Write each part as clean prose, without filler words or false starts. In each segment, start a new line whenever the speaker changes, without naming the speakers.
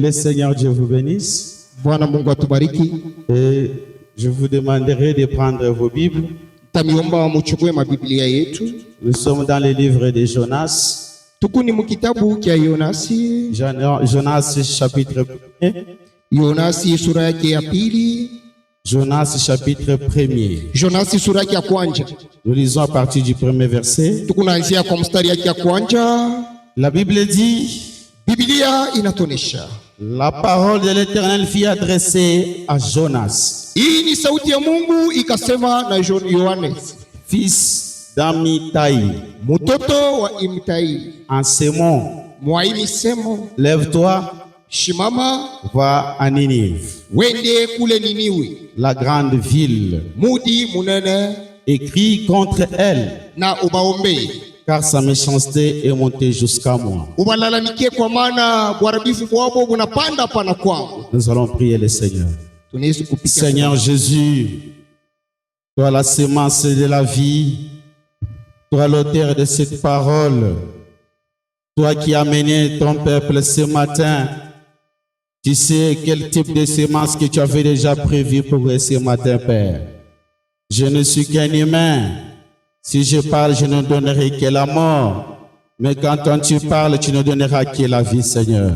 le Seigneur Dieu vous bénisse.
Bwana Mungu atubariki.
Et je vous demanderai de prendre vos Bibles.
Tamiomba muchukue mabiblia yetu.
Nous sommes dans le livre de Jonas.
Tukuni mu kitabu kya Yonasi.
Jonas chapitre 1.
Yonasi sura yake ya pili.
Jonas chapitre 1.
Jonasi sura yake ya kwanza.
Nous lisons à partir du premier verset.
Tukunaanzia kwa mstari yake ya kwanza.
La Bible dit,
Biblia inatonesha,
la parole de l'Éternel fut adressée à Jonas,
hii ni sauti ya Mungu ikasema na Yohanes,
fils d'Amitai,
mtoto wa Imitai,
en ces mots,
mwaimisemo,
lève-toi,
shimama,
va à Ninive,
wende kule Niniwi,
la grande ville,
mudi munene,
et crie contre elle,
na ubaombei,
car sa méchanceté est montée jusqu'à moi.
ubalalamikie kwa maana bwarabifu bwabo bunapanda pana kwangu.
Nous allons prier le Seigneur. Seigneur Jésus, toi la sémence de la vie, toi l'auteur de cette parole, toi qui as mené ton peuple ce matin, tu sais quel type de sémence que tu avais déjà prévu pour ce matin, Père. Je ne suis qu'un humain. Si je parle, je ne donnerai que la mort. Mais quand tu parles, tu ne donneras que la vie, Seigneur.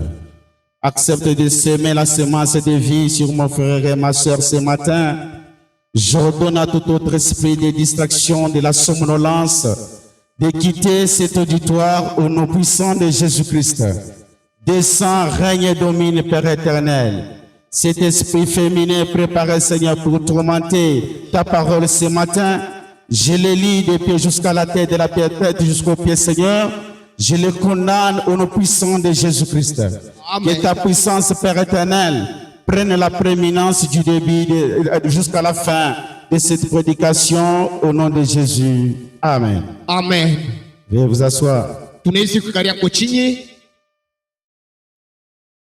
Accepte de semer la semence de vie sur mon frère et ma soeur ce matin. J'ordonne à tout autre esprit de distraction, de la somnolence, de quitter cet auditoire au nom puissant de Jésus-Christ. Descends, règne et domine, Père éternel. Cet esprit féminin préparé, Seigneur, pour tourmenter ta parole ce matin, je le lis des pieds jusqu'à la tête, de la tête jusqu'aux pieds, Seigneur. Je le condamne au nom puissant de Jésus-Christ. Que ta puissance, Père éternel, prenne la prééminence du début jusqu'à la fin de cette prédication au nom de Jésus. Amen.
Amen.
Veuillez vous asseoir.
Tunaweza kukalia kwa chini.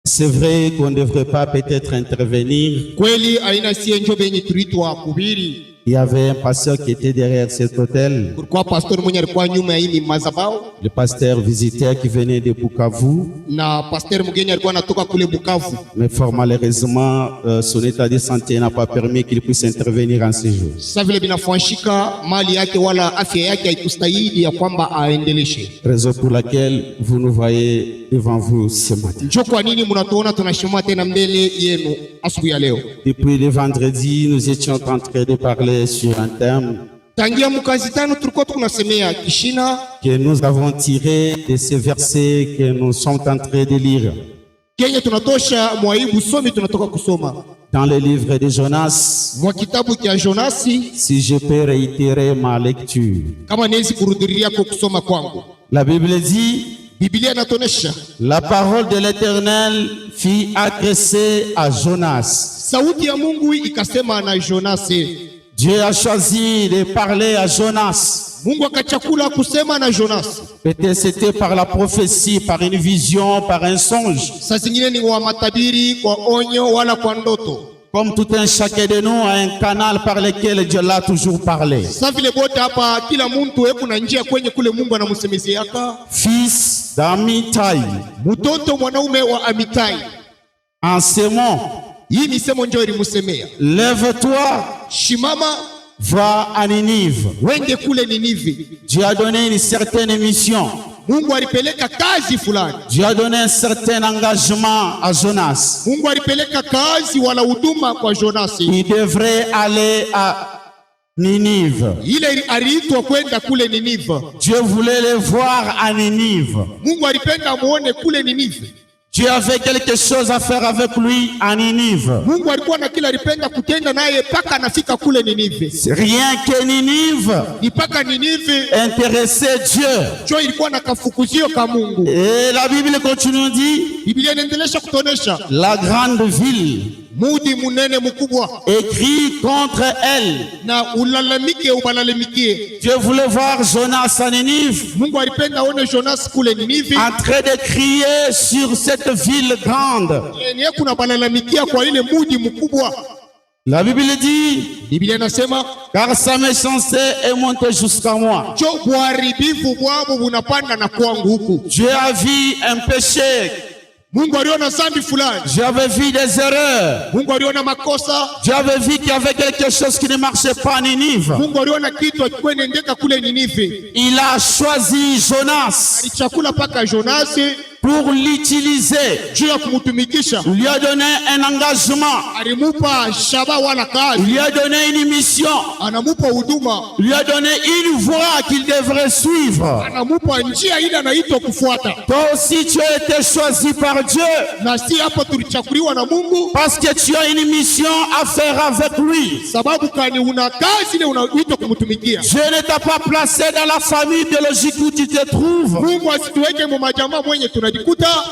C'est vrai qu'on ne devrait pas peut-être intervenir.
Kweli aina sie njo benye tuitwa kuhubiri.
Il y avait un pasteur qui était derrière cet hôtel.
Kulikuwa pastor mwenye alikuwa nyuma ya hii madhabahu.
Le pasteur visiteur qui venait de Bukavu.
Na pastor mgeni alikuwa anatoka kule Bukavu.
Mais fort malheureusement, son état de santé n'a pas permis qu'il puisse intervenir en ce jour.
Sasa vile binafanyika mali yake wala afya yake haikustahili ya kwamba aendeleshe.
Raison pour laquelle vous nous voyez devant vous ce matin.
Njo kwa nini mnatuona tunashimama tena mbele yenu asubuhi ya leo.
Depuis le vendredi, nous étions en train de parler sur un thème
tangia mukazi tano tulikuwa tunasemea kishina
que nous avons tiré de ces versets que nous sommes en train de lire
kenye tunatosha mwaibu somi tunatoka kusoma
dans le livre de Jonas.
Mwa kitabu cha Jonasi,
si je peux réitérer ma lecture,
kama niwezi kurudilia kwa kusoma kwangu,
la Bible dit,
Biblia inatonesha,
la parole de l'Éternel fut adressée à Jonas.
Sauti ya Mungu ikasema na Jonasi.
Dieu a choisi de parler à Jonas.
Mungu akachakula kusema na Jonas.
Peut-être c'était par la prophétie, par une vision, par un songe.
Saa zingine ni wa matabiri, kwa onyo wala kwa ndoto.
Comme tout un chacun de nous a un canal par lequel Dieu l'a toujours parlé.
Sasa vile bote hapa kila mtu yuko na njia kwenye kule Mungu anamsemeziaka.
Fils d'Amitai,
mtoto mwanaume wa Amitai.
En ces mots,
hii misemo ndio ilimusemea.
Lève-toi,
shimama,
va à Ninive.
Wende kule Ninive.
Dieu a donné une certaine mission.
Mungu alipeleka kazi fulani.
Dieu a donné un certain engagement à Jonas.
Mungu alipeleka kazi wala huduma kwa Jonas.
Il devrait aller à Ninive.
Ile aliitwa kwenda kule Ninive.
Dieu voulait le voir à Ninive.
Mungu alipenda muone kule Ninive.
Dieu avait quelque chose à faire avec lui à Ninive.
Mungu alikuwa na kila alipenda kutenda naye paka anafika kule Ninive.
Rien que Ninive.
Ni paka Ninive
intéressait Dieu.
Jo ilikuwa na kafukuzio ka Mungu.
Et la Bible continue dit,
Biblia inaendelea kutonesha,
la grande ville,
mudi munene mkubwa,
écrit contre elle.
Na ulalamike ubalalamikie.
Dieu voulait voir Jonas à Ninive.
Mungu alipenda aone Jonas kule Ninive.
En train de crier sur cette ville grande.
Ni kuna balalamikia kwa ile mudi mkubwa.
La Bible dit,
Biblia inasema,
car sa méchanceté est montée jusqu'à moi.
Jo bwaribifu bwabo bunapanda na kwangu huku.
Dieu a vu un péché
Mungu aliona dhambi fulani.
Dieu avait vu des erreurs.
Mungu aliona makosa.
Dieu avait vu qu'il y avait quelque chose qui ne marchait pas à Ninive.
Mungu aliona kitu hakikuwa inaendeka kule Ninive.
Il a choisi Jonas.
Alichakula paka Jonas
pour l'utiliser.
juu ya kumtumikisha.
Il lui a donné un engagement.
Alimupa shaba wala kazi.
Il lui a donné une mission.
Anamupa huduma.
Il lui a donné une voie qu'il devrait suivre.
Anamupa njia ile anaitwa kufuata.
Toi aussi tu as été choisi par Dieu.
Na si hapo tulichakuliwa na Mungu.
Parce que tu as une mission à faire avec lui.
Sababu kani una kazi ile unaitwa kumtumikia.
Dieu ne t'a pas placé dans la famille biologique où tu te trouves.
Mungu asituweke mu majamaa mwenye tunajikuta.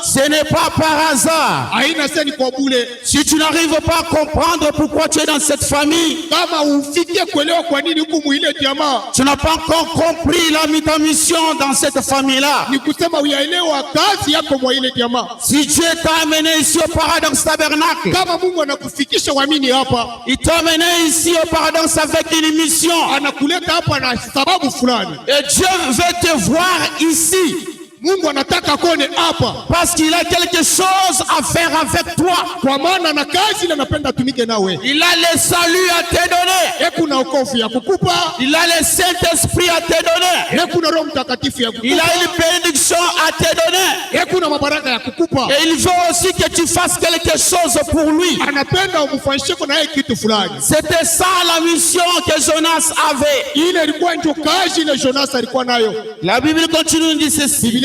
Ce n'est pas par hasard.
Haina seni kwa bure.
Si tu n'arrives pas à comprendre pourquoi tu es dans cette famille,
kama ufikie kuelewa kwa nini huko mwile jamaa,
tu n'as pas encore compris ta mission dans cette famille-là.
Ni kusema uyaelewa kazi yako mwa ile jamaa.
Si Dieu t'a amené ici au Paradoxe Tabernacle,
kama Mungu anakufikisha waamini hapa,
il t'a amené ici au Paradoxe avec une mission.
Anakuleta hapa na sababu fulani.
Et Dieu veut te voir ici.
Mungu anataka kone hapa
parce qu'il a quelque chose à faire avec toi.
Kwa maana na kazi ile anapenda tumike nawe.
Il a le salut à te donner.
Kuna wokovu ya kukupa.
Il a le Saint-Esprit à te donner.
Kuna Roho Mtakatifu ya kukupa.
Il a une bénédiction à te donner.
Kuna mabaraka ya kukupa.
Et il veut aussi que tu fasses quelque chose pour lui.
Anapenda umfanyishe kuna yeye kitu fulani.
C'était ça la mission que Jonas avait.
Ile ilikuwa ndio kazi ile Jonas alikuwa nayo.
La Bible continue de dire ceci.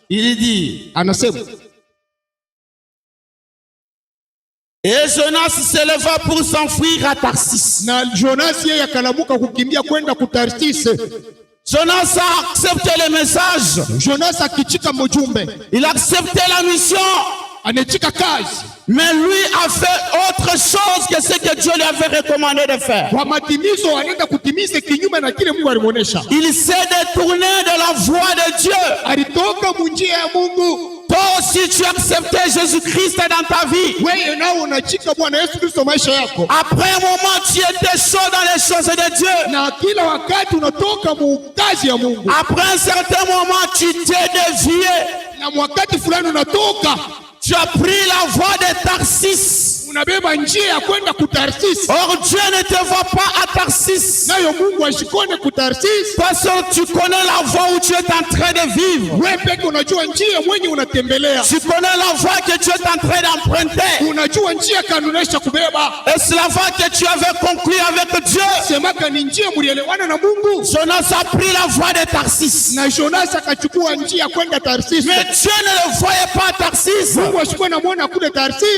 Il dit, anasema,
et Jonas se leva pour s'enfuir à Tarsis.
Na Jonas yeye akalamuka kukimbia kwenda ku Tarsis.
Jonas a accepté le message.
Jonas akichika mjumbe.
Il a accepté la mission.
Anachika kazi.
Mais lui a fait autre chose que ce que Dieu lui avait recommandé de faire. Il s'est détourné de la voie de Dieu. Toi aussi tu as accepté Jésus-Christ dans ta vie. Après un moment tu étais chaud dans les choses de Dieu. Après un certain moment tu t'es dévié. Tu as pris la voie de Tarsis. Or Dieu ne te voit pas à Tarsis. Parce que tu connais la voie où tu es en train de vivre. Tu connais la voie que tu es en train d'emprunter. Et c'est la voie que tu avais conclue avec Dieu. Jonas a pris la voie de Tarsis. Mais Dieu ne le voyait pas à Tarsis.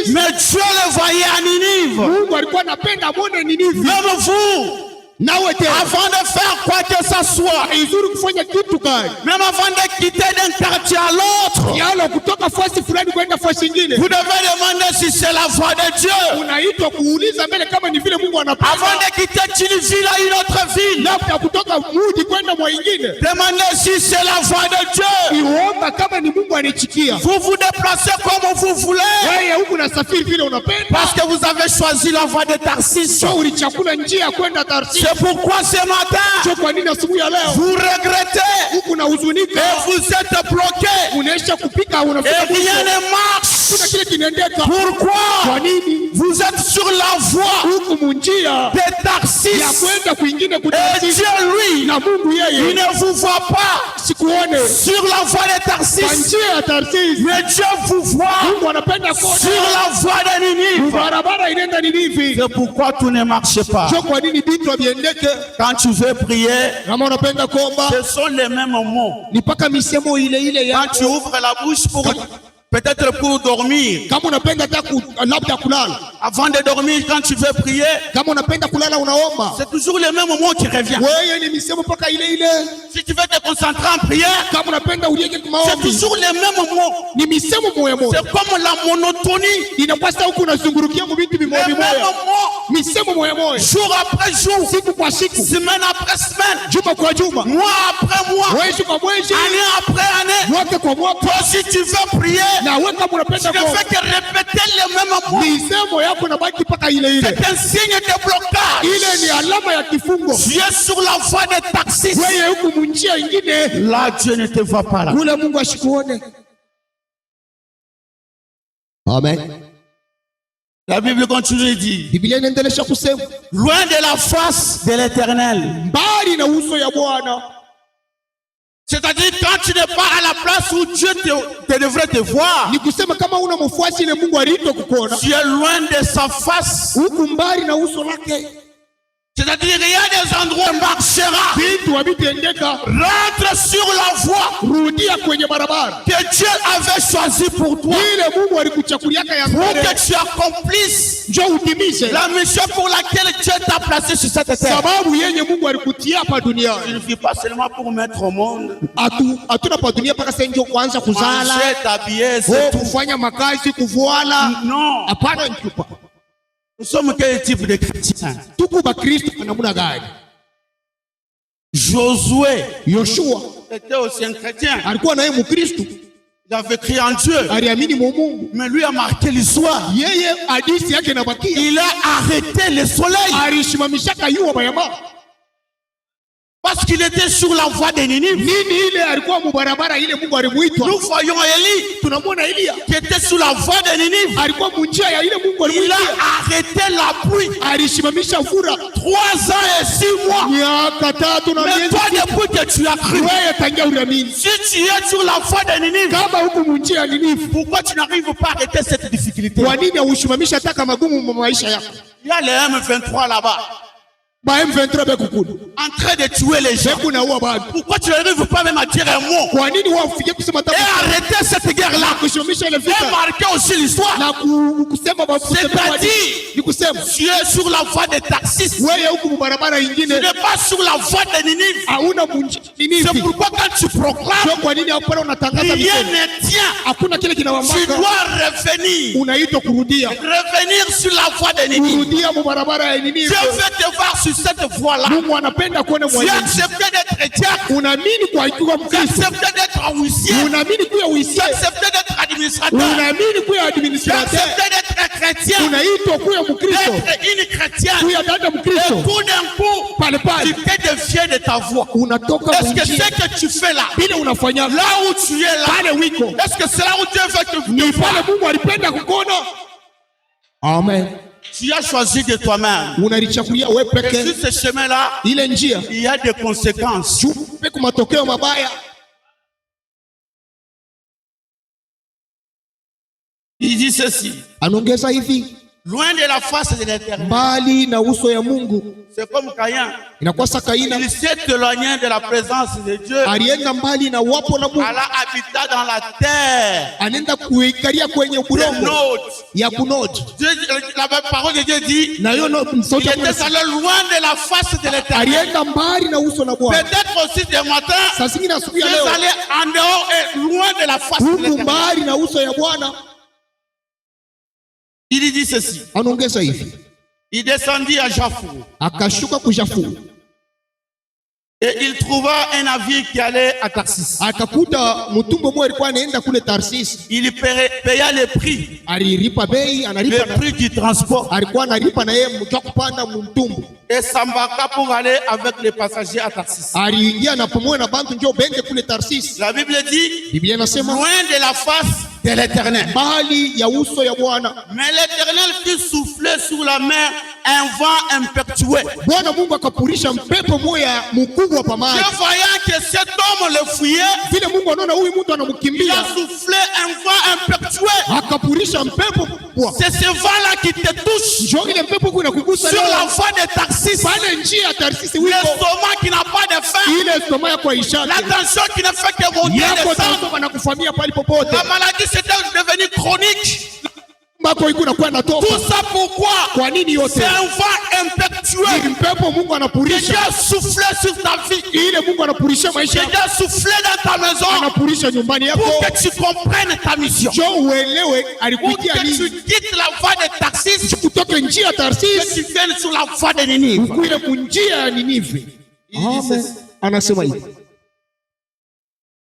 Mais Dieu le voyait à Ninive. Même vous, avant de faire quoi que ce soit, même avant de quitter d'un quartier à l'autre, vous devez demander si c'est la voie de Dieu. Avant de quitter une ville à une autre ville, demandez si c'est la voie de Dieu. Vous vous déplacez comme vous voulez, parce que vous avez choisi la voie de Tarsis. C'est pourquoi ce matin, vous regrettez et vous êtes bloqué et rien ne marche. Pourquoi? Vous êtes sur la voie de Tarsis et Dieu, lui, il ne vous voit pas sur la voie de Tarsis, mais Dieu vous voit sur la voie de Ninive. C'est pourquoi tout ne marche pas. Quand tu veux prier, ce sont les mêmes mots. Quand tu ouvres la bouche pour peut-être pour dormir, avant de dormir, quand tu veux prier, c'est toujours les mêmes mots qui reviennent. Si tu veux te concentrer en prière, c'est toujours les mêmes mots. C'est comme la monotonie. Les mêmes mots, jour après jour, semaine après semaine, mois après mois, année après année. Toi, si tu veux prier, tu ne fais que répéter les mêmes mots. C'est un signe de blocage. Tu es sur la voie de Tarsis. Là, Dieu ne te voit pas là.
Amen.
La Bible continue et dit,
Biblia inaendelea kusema,
loin de la face de l'Éternel.
mbali na uso ya Bwana.
C'est-à-dire quand tu n'es pas à la place où Dieu te devrait te voir,
Ni kusema kama una mfuasi ile Mungu aliitwa kukuona,
tu es loin de sa face.
huku mbali na uso lake.
C'est-à-dire il y a des endroits où marchera.
Vitu havitendeka.
Rentre sur la voie
Rudia kwenye barabara
que Dieu avait choisie pour toi,
ile Mungu alikuchakuliaka ya
pour
mbele,
que tu accomplisses
njoo utimize
la mission pour laquelle Dieu t'a placé sur cette terre.
sababu yenye Mungu alikutia hapa
Tu
duniani.
ne vis pas seulement pour mettre au monde,
Hatuna pa dunia mpaka sasa ndio kuanza kuzala,
manger, t'habiller, c'est tout.
kufanya makazi, kuvuala.
Non,
Hapana, nchupa.
nous sommes quel type de chrétiens?
Tuko ba Kristo kwa namna gani?
Josué
Yoshua
était aussi un chrétien.
alikuwa naye Mkristo,
Il avait crié en Dieu,
aliamini mu Mungu.
mais lui a marqué l'histoire.
Yeye hadithi yake inabakia,
Il a arrêté le soleil
alishimamishaka yua bayama.
parce qu'il était sur la voie de Ninive.
Nini ile alikuwa mubarabara ile Mungu alimuitwa.
Nous voyons Élie
Tunamwona Elia
qui était sur la voie de Ninive.
alikuwa munjia ya ile Mungu
Il
alimuitwa,
a arrêté la pluie
alishimamisha mvura
3 ans et 6 mois.
miaka 3 na
Mais
miezi
toi,
6.
depuis que tu as cru,
Wewe tangia uliamini,
si tu es sur la voie de Ninive,
kama huku munjia ya Ninive,
pourquoi tu n'arrives pas à arrêter cette difficulté?
kwa nini haushimamisha taka magumu mu maisha yako?
Il y a les M23 là-bas,
Ba M23 bekukuna
en train de tuer les gens.
beku na uwa bado.
Pourquoi tu n'arrives pas même à dire un mot
Kwa nini wao ufike kusema
et
taka
arrêter cette guerre-là
kushimamisha ile
et
vita
marquer aussi l'histoire?
na kusema
C'est-à-dire,
ni kusema
tu es sur la voie de Tarsis, tu
wewe huku barabara ingine
n'es pas sur la voie de Ninive.
hauna munjia Ninive.
C'est pourquoi quand tu proclames,
Sio kwa nini hapo unatangaza
rien
misemo,
ne tient.
hakuna kile
Tu
kinawamaka.
dois revenir,
Unaitwa kurudia,
revenir sur la voie de Ninive.
kurudia mu barabara ya Ninive.
Dieu veut te voir sur cette voie-là.
Mungu anapenda kuona
Tu as
mwenyeji.
accepté d'être chrétien,
Unaamini kwa kuwa
tu as
Mkristo,
accepté d'être huissier,
unaamini kuwa
tu as
uisie,
accepté d'être administrateur,
unaamini kuwa
tu as
administrateur,
accepté d'être chrétien,
unaitwa kuwa Mkristo,
d'être une chrétienne.
kuwa dada
Et
Mkristo.
tout d'un coup,
Pale
tu
pale
t'es défié de ta voix.
unatoka
Est-ce que
munjia
ce que tu fais là,
vile unafanya
là où tu es là,
pale wiko
est-ce que c'est là où Dieu veut te
ni
voir?
pale Mungu alipenda kukuona. Amen.
Tu as choisi de toi-même.
Unalichakulia wewe
Et
peke
sur ce chemin-là,
ile njia,
il y a des conséquences.
chupe kwa matokeo mabaya.
Il dit ceci,
Anaongeza hivi,
loin de la face de l'Éternel.
mbali na uso ya Mungu.
C'est comme Caïn.
Inakuwa Kaina
Il s'est éloigné de la présence de Dieu.
alienda mbali na wapo la Mungu,
Allah habita dans la terre
anaenda kuikalia kwenye
des
udongo
nôtres.
ya kunoti
Dieu, la parole de Dieu dit,
na hiyo sauti
il
ya Mungu
était allé loin de la face de l'Éternel.
alienda mbali na uso la Bwana.
Peut-être aussi des matins,
Saa zingine asubuhi ya
Dieu est
leo
allé en dehors et loin de la face de
huku
l'Éternel.
mbali na uso ya Bwana.
Il dit ceci,
Anaongeza hivi,
il descendit à Jafour
akashuka kujafu,
et il trouva un navire qui allait à Tarsis.
akakuta mtumbo mmoja alikuwa anaenda kule Tarsis,
Il paya le prix,
alilipa bei, analipa
le prix du transport,
alikuwa analipa na yeye mkia kupanda mtumbo,
et s'embarqua pour aller avec les passagers à Tarsis.
aliingia na pamoja na bantu njoo benge kule Tarsis.
La Bible dit,
Biblia inasema
loin de la face de l'Éternel.
mbali ya uso ya Bwana.
Mais l'Éternel fit souffler sur la mer un vent impétueux.
Bwana Mungu akapurisha mpepo moya mkubwa pa maji.
Dieu voyant que cet homme le fuyait,
Vile Mungu anaona huyu mtu
il a
anamkimbia,
soufflé un vent impétueux.
akapurisha mpepo mkubwa.
C'est ce vent-là qui te touche
Njoo ile mpepo kuna kugusa
sur la
leo.
voie de Tarsis.
Pale njia ya Tarsisi wiko
L'estomac qui n'a pas de faim,
ile stoma yako ishake.
la tension qui ne fait que monter et
Yako
descendre,
tatoka na kufamia pale popote.
la maladie c'était devenu chronique.
Mbako iko nakuwa natoka.
Tout ça pourquoi?
Kwa nini yote?
C'est un vent impétueux
Ni mpepo Mungu
qui
anapurisha.
a soufflé sur ta vie,
Ile Mungu anapurisha maisha
qui
yako.
a soufflé dans ta maison
Anapurisha nyumbani
pour
yako.
que tu comprennes ta mission.
Njoo uelewe
Pour
alikutia
que
nini.
tu quittes la voie de Tarsis,
Kutoka njia ya
que
Tarsisi
tu viennes sur la voie de Ninive.
ukuile kunjia ya Ninive. Amen. Anasema hivi.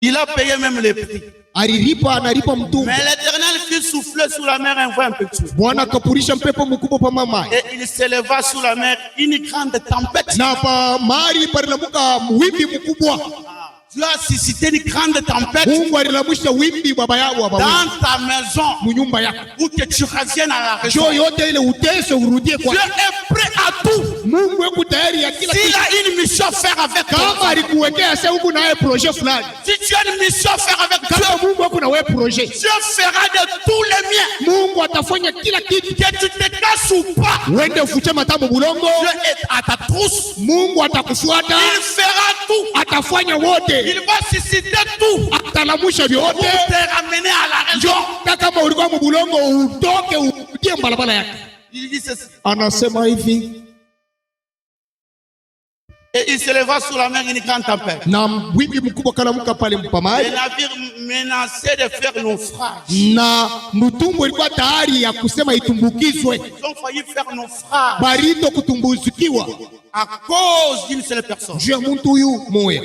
Il a payé même les prix.
Alilipa, analipa mtumbo.
Mais l'Éternel fit souffler sur la mer un vent impétueux.
Bwana akapurisha mpepo mkubwa pa mama.
Et il s'éleva sur la mer une grande tempête.
Na pa mahali palilamuka mwimbi mkubwa.
Dieu a suscité une grande tempête
Mungu alilamusha wimbi baba yao
dans ta maison
munyumba yako.
pour que tu reviennes à la raison.
Jo yote ile uteswe urudie kwa.
Dieu est prêt à tout.
Mungu yuko tayari ya kila
S'il
kitu.
a une mission à faire avec toi,
Kama alikuwekea sasa huko naye projet fulani.
si tu as une mission à faire avec Dieu,
Kama Mungu yuko na wewe projet.
Dieu fera de tous les miens.
Mungu atafanya kila kitu.
Que tu te casses ou pas,
Uende ufuche matamu bulongo.
Dieu est à ta trousse.
Mungu atakufuata.
Il fera tout.
Atafanya wote.
Il va susciter tout
Atalamusha
pour
vyote.
te ramener à la raison.
Ndio kama ulikuwa mbulongo utoke urudie mbalabala yake.
Il dit ceci.
Anasema hivi.
Et il se leva sur la mer une grande tempête.
Na wimbi mkubwa kalamuka pale
Les
mpamaji.
navires menaçaient de faire naufrage.
Na mtumbu ilikuwa tayari ya kusema itumbukizwe.
Ils ont failli faire naufrage
Barito kutumbuzikiwa.
à cause d'une seule personne.
Juu ya mtu huyu moya.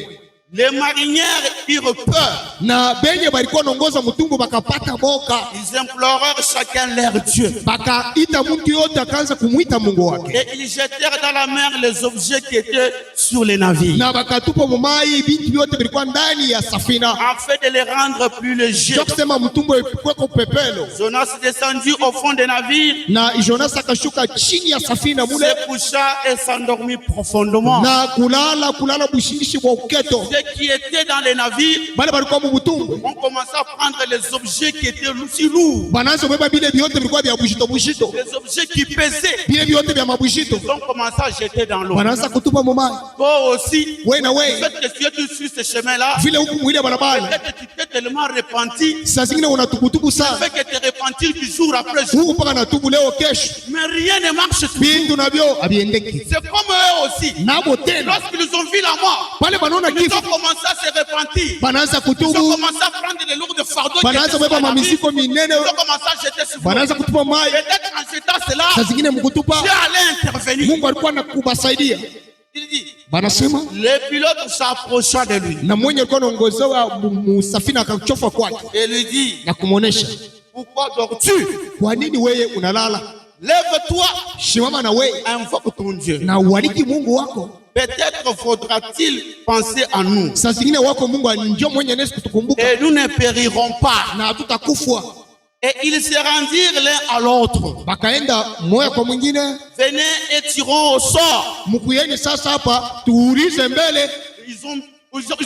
Les marinières eurent peur.
Na benye balikuwa naongoza mtumbu bakapata boka.
Ils implorèrent chacun leur Dieu.
Bakaita mtu yote akaanza kumwita Mungu wake.
Et ils jetèrent dans la mer les objets qui étaient sur les navires,
Na bakatupa mumai binti vyote vilikuwa ndani ya safina.
afin de les rendre plus légers.
Ndio kusema mtumbu kweko pepelo.
Jonas descendit au fond des navires,
Na Jonas akashuka chini ya safina mule.
se coucha et s'endormit profondément.
Na kulala bushindishi bwa uketo.
Ceux qui étaient dans les navires
Bale balikuwa mubutumbu.
ont commencé à prendre les objets qui étaient si lourds,
Banaanza kubeba bile vyote vilikuwa vya bushito.
les objets qui pesaient.
Bile vyote vya mabushito.
Ils ont commencé à jeter dans l'eau.
Banaanza kutupa mumai.
Toi aussi,
We na
le
we.
fait que tu es sur ce chemin-là,
Vile huku mwile barabara.
peut-être que tu t'es tellement repenti,
Saa zingine unatukutuku
le
sana.
fait que tu repentir du jour après jour,
Huku paka natubu leo kesho.
mais rien ne marche toujours.
Bintu navyo abiendeki.
C'est comme eux aussi.
Nabo tena.
Lorsqu'ils ont vu la mort,
Pale banaona
ils
kifo.
ont commencé à se repentir.
Banaanza
Ils ont
kutubu.
commencé à prendre les lourds fardeaux qui étaient
Banaanza
sur
kubeba
la navire.
mamiziko minene.
Ils ont commencé à jeter sur l'eau.
Banaanza kutupa mai.
Peut-être en jetant cela,
Saa zingine mkutupa.
Dieu allait intervenir.
Mungu alikuwa anakubasaidia.
Il dit,
Banasema
le pilote s'approcha de lui
na mwenye alikuwa anaongozewa musafina akachofa kwake
et lui dit,
na kumuonesha,
pourquoi dors-tu?
kwa nini wewe unalala?
Lève-toi,
Shimama na wewe
invoque ton Dieu.
na ubariki Mungu wako.
Peut-être faudra-t-il penser à nous.
Saa zingine wako Mungu ndio mwenye anaweza kutukumbuka
Et nous ne périrons pas.
na hatutakufa.
Et ils se rendirent l'un à l'autre.
Bakaenda moya kwa mwingine.
Venez et tirons au sort.
Mkuyeni sasa hapa tuulize mbele.
Ils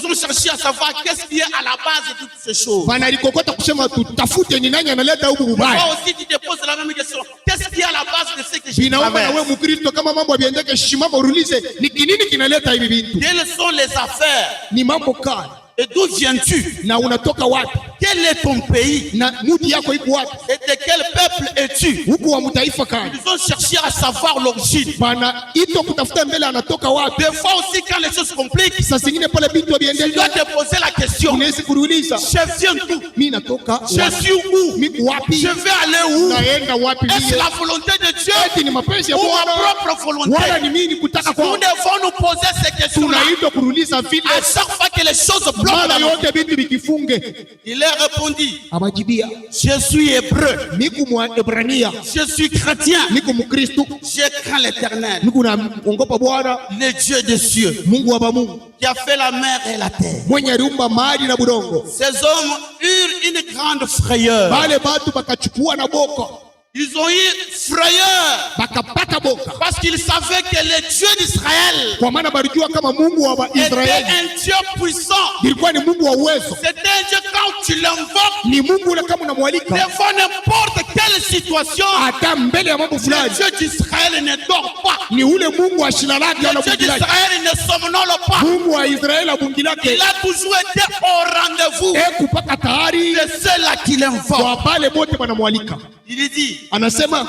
ont cherché à savoir qu'est-ce qui est à la base de toutes ces choses.
Wanalikokota kusema tutafute ni nani analeta huku
Toi
ubaya.
aussi tu te poses la même question. Qu'est-ce qui est à la base de ce que je
Binaomba na
traverse?
wewe Mkristo, kama mambo yabiendeke, shimama urulize ni kinini kinaleta hivi vitu.
Quelles sont les affaires?
Ni mambo kali.
Et d'où viens-tu?
Na unatoka wapi?
Quel est ton pays?
Na mudi yako iko wapi?
Et de quel peuple es-tu?
Huku wa mtaifa kani.
Ils ont cherché à savoir l'origine.
Bana ito kutafuta mbele anatoka wapi?
Des fois aussi quand les choses compliquent,
Saa zingine pale bintu
tu dois
abiendeke,
te poser la question.
unaweza kuuliza,
Je viens d'où?
mimi natoka
Je
wapi?
suis où?
Mimi wapi?
Je vais aller où?
Naenda wapi
Est-ce
mimi?
la volonté de Dieu
Eti ni mapenzi ya
ou ma
Bwana
propre volonté?
wala ni mimi kutaka
Nous
kwa?
devons nous poser ces questions-là.
Tunaitwa kuuliza vile
À chaque fois que les choses bloquent
mara
dans nos vies.
yote bintu bikifunge.
Il leur répondit,
Abajibia,
je suis hébreu,
miku mwa Ebrania,
je suis chrétien,
miku Mkristo,
je crains l'éternel,
miku na ongopa Bwana
le Dieu des cieux,
Mungu wa bamungu
qui a fait la mer et la terre.
mwenye aliumba maji na budongo.
Ces hommes eurent une grande frayeur.
Bale batu bakachukua na boka,
Ils ont eu frayeur
bakapata boka,
parce qu'ils savaient que le Dieu d'Israël
kwa maana balijua kama Mungu wa
était
Israeli
un Dieu puissant.
ilikuwa ni Mungu wa uwezo,
C'était un Dieu quand tu l'invoques
ni Mungu ule kama unamwalika
devant n'importe quelle situation.
hata mbele ya mambo
Le
fulani,
Dieu d'Israël ne dort pas.
ni ule Mungu wa shina lake
Le
wala
Dieu
bungi lake.
d'Israël ne somnole pas.
Mungu wa Israeli na bungi lake
Il a toujours été au rendez-vous
kupaka tayari
de ceux-là qui l'invoquent.
kwa pale bote wanamwalika.
Il dit,
Anasema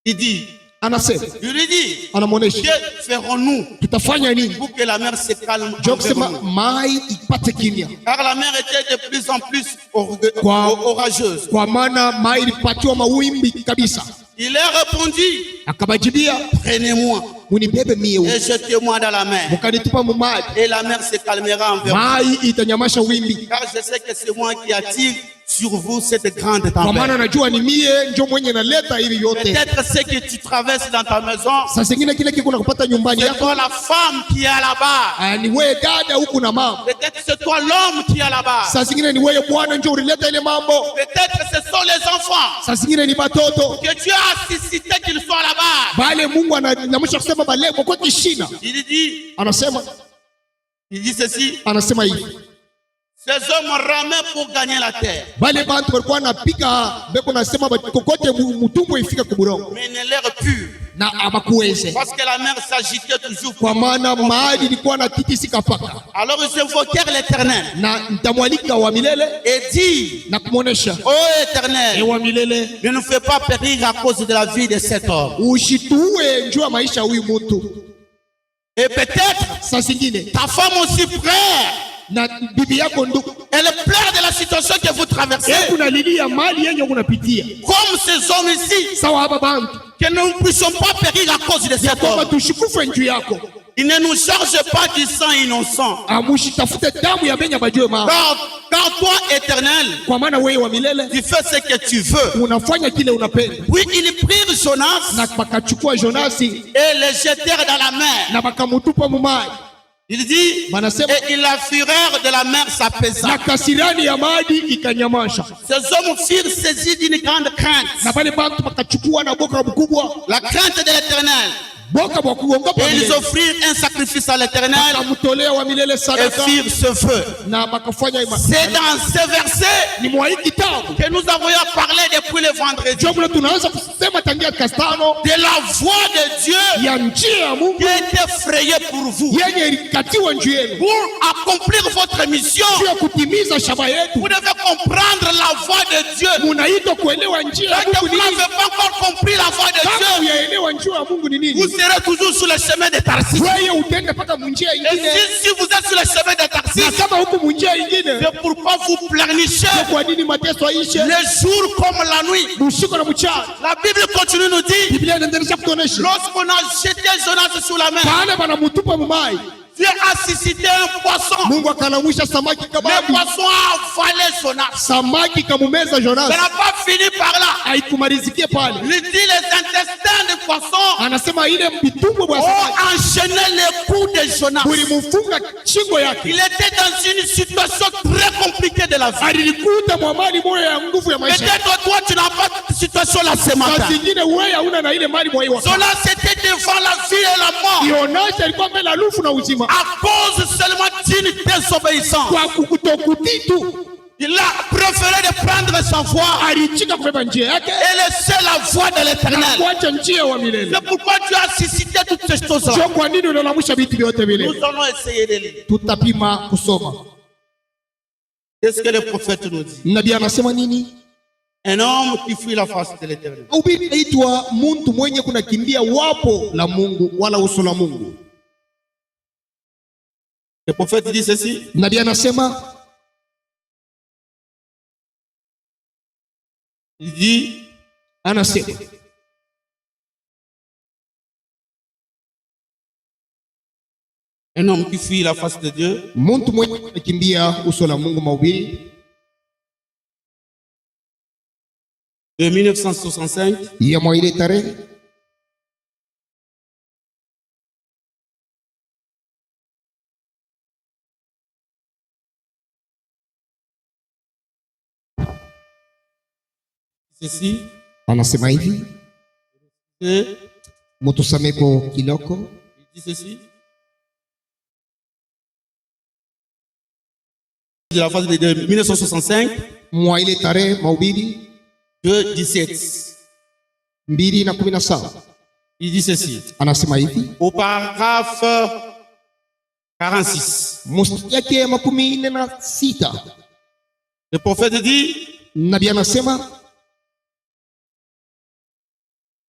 il lui dit,
anamwonesha
que ferons-nous
tutafanya nini
pour que la mer se calme
jo
envers
kusema
nous?
mai ipate kimya,
Car la mer était de plus en plus orageuse.
kwa maana mai ilipatiwa mawimbi kabisa.
Il leur répondit,
Akabajibia,
prenez-moi
munibebe mie
et jetez-moi dans la mer,
mukanitupa mu maji,
et la mer se calmera envers vous.
mai itanyamasha wimbi,
Car je sais que c'est moi qui attire sur vous cette grande
kwa
tempête.
maana najua ni mie ndio mwenye naleta hivi yote.
Peut-être ce que tu traverses dans ta maison,
Sasa zingine kile kiko nakupata nyumbani
c'est
yako,
toi la femme qui est là-bas.
ni wewe dada huku na mama.
Peut-être c'est toi l'homme qui est là-bas.
Sasa zingine ni wewe bwana ndio ulileta ile mambo.
Peut-être ce sont les enfants
Sasa zingine ni batoto.
que Dieu a suscité qu'ils soient là-bas.
Bale Mungu anamsha kusema bale kwa kishina.
Il dit ceci,
Anasema hivi.
ces hommes ramaient pour gagner la terre.
Bale bantu walikuwa napiga beko nasema kokote mutumbo ifika kuburongo.
Mais ne leur put.
Na abakuweze.
Parce que la mer s'agitait toujours.
Kwa maana maji ilikuwa na titisika paka.
Alors ils invoquèrent l'Éternel.
Na mtamwalika wa milele
et dit,
na kumuonesha,
ô Éternel,
wa milele,
ne nous fais pas périr à cause de la vie de cet homme.
Ushituwe njua maisha huyu mtu.
Et peut-être
saa zingine
ta femme aussi frère,
na bibi yako ndugu,
elle pleure de la situation que vous traversez.
Unalilia mali yenye unapitia.
Comme ces hommes ici,
sawa hapa bantu,
que nous ne puissions pas périr à cause de cet homme.
Tushikufe njuu yako.
Il ne nous charge pas du sang innocent.
Amushitafute damu ya benya bajue mama.
Car toi, Éternel,
kwa maana wewe wa milele,
tu fais ce que tu veux.
Unafanya kile unapenda.
Puis ils prirent Jonas
na bakachukua Jonasi
et le jetèrent dans la mer.
Na bakamutupa mumai.
Il dit, et la fureur de la mer s'apaisa.
Na kasirani ya maji ikanyamasha.
Ces hommes furent saisis d'une grande crainte.
Na pale bantu bakachukua na boka mkubwa.
La crainte de l'Éternel.
Et
ils offrirent un sacrifice à l'Éternel et firent ce feu. C'est dans ce verset que nous avons parlé depuis le vendredi de la voix de Dieu qui est effrayée pour vous, pour accomplir votre mission. Vous devez comprendre la voix de Dieu. Vous n'avez pas encore compris la voix de Dieu, vous serez toujours sur le chemin de Tarsis. Et si vous êtes sur le chemin de Tarsis, c'est pour pas vous pleurnicher les jours comme la nuit. La Bible continue de nous dire, lorsqu'on a jeté Jonas sur la mer, Dieu a suscité un poisson. Le poisson a avalé Jonas. Ça n'a pas fini par là. Il dit les intestins du poisson ont enchaîné les coups de Jonas. Il était dans une situation très compliquée de la vie. Peut-être toi tu n'as pas de situation là ce matin. Jonas était devant la vie et la mort. À cause seulement d'une désobéissance. Il a préféré de prendre sa voix et laisser la voix de l'Éternel. C'est pourquoi Dieu a suscité toutes ces choses-là. Nous allons essayer de lire. Qu'est-ce que le prophète nous dit? Un homme qui fuit la face de l'Éternel. Le prophète dit ceci. Il dit, un homme qui fuit la face de Dieu, de 1965, ceci,
anasema hivi, mutusameko kiloko.
Il dit ceci. De la phase de 1965,
mwa ile tarehe mahubiri
2:17.
2:17.
Il dit ceci.
Anasema hivi,
au paragraphe 46.
mstari yake 46.
Le prophète dit,
nabii anasema,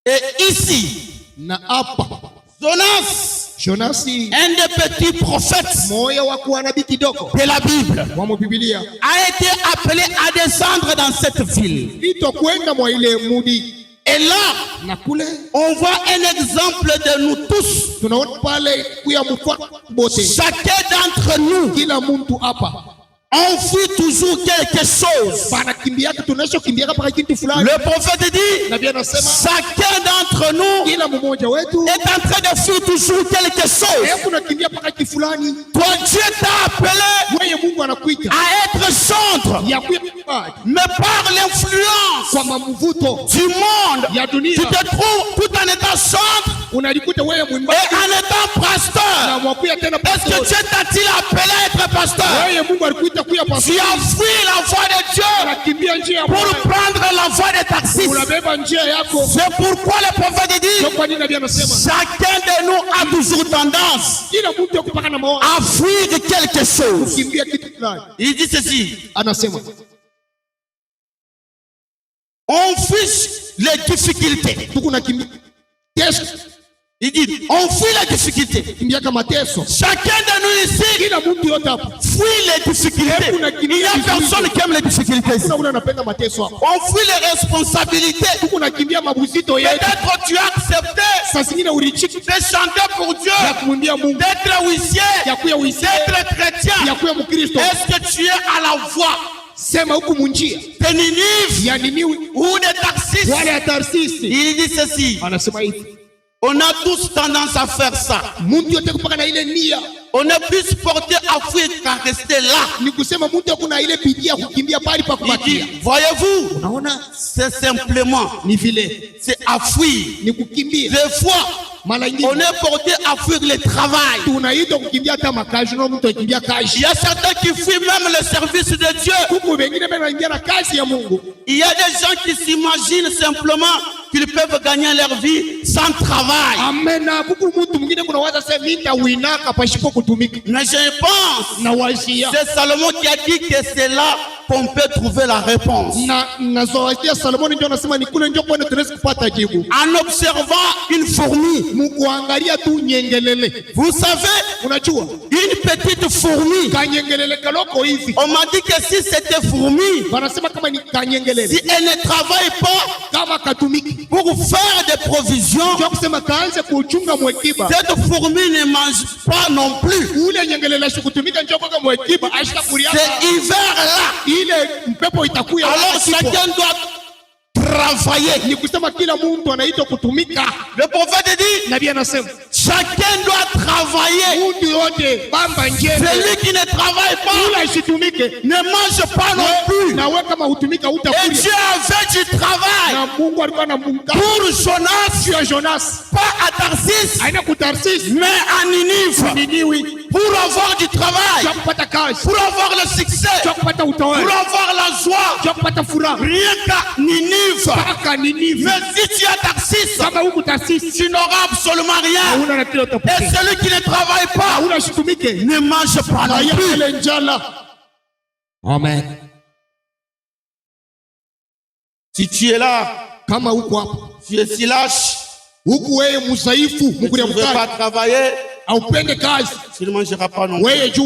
et ici,
na hapa
Jonasi, un des petits prophètes de la Bible, a été appelé à descendre dans cette ville. Et là, on voit un exemple de nous tous. Chacun d'entre nous on fuit toujours quelque chose. Le prophète dit, chacun d'entre nous est en train de fuir toujours quelque chose. Toi, Dieu t'a appelé à être centre, mais par l'influence du monde, tu te trouves tout en étant centre et en étant pasteur. Est-ce que Dieu t'a-t-il appelé à être pasteur? Tu as fui la voie de Dieu pour prendre la voie de Tarsis. C'est pourquoi le prophète dit, chacun de nous a toujours tendance à fuir quelque chose. Il dit ceci, on fuit les difficultés. Il dit, on fuit la difficulté. Chacun de nous ici fuit les difficultés. Il n'y a personne qui aime les difficultés. On fuit les responsabilités. Peut-être tu as accepté de chanter pour Dieu, d'être huissier, d'être chrétien. Est-ce que tu es à la voie de Ninive ou de Tarsis? Il dit ceci, on a tous tendance à faire ça. On est plus porté à fuir qu'à rester là. Voyez-vous, c'est simplement, c'est à fuir. Des fois, on est porté à fuir le travail. Il y a certains qui fuient même le service de Dieu. Il y a des gens qui s'imaginent simplement qu'ils peuvent gagner leur vie sans travail. Mais je pense, c'est Salomon qui a dit que c'est là qu'on peut trouver la réponse. En observant une fourmi, vous savez, une petite fourmi, on m'a dit que si c'était fourmi, si elle ne travaille pas pour faire des provisions, cette fourmi ne mange pas non plus. C'est hiver là. Alors chacun doit travailler. Le prophète dit, chacun doit travailler. Celui qui ne travaille pas ne mange pas non plus. Et Dieu avait du travail pour Jonas, pas à Tarsis, mais à Ninive. Pour avoir du travail, pour avoir le succès, pour avoir la joie, rien qu'à Ninive. Mais si tu es à Tarsis, tu n'auras absolument rien. Et celui qui ne travaille pas ne mange pas non plus.
Amen.
Si tu es là, tu es si lâche, tu ne veux pas travailler, tu ne mangeras pas non plus. Sur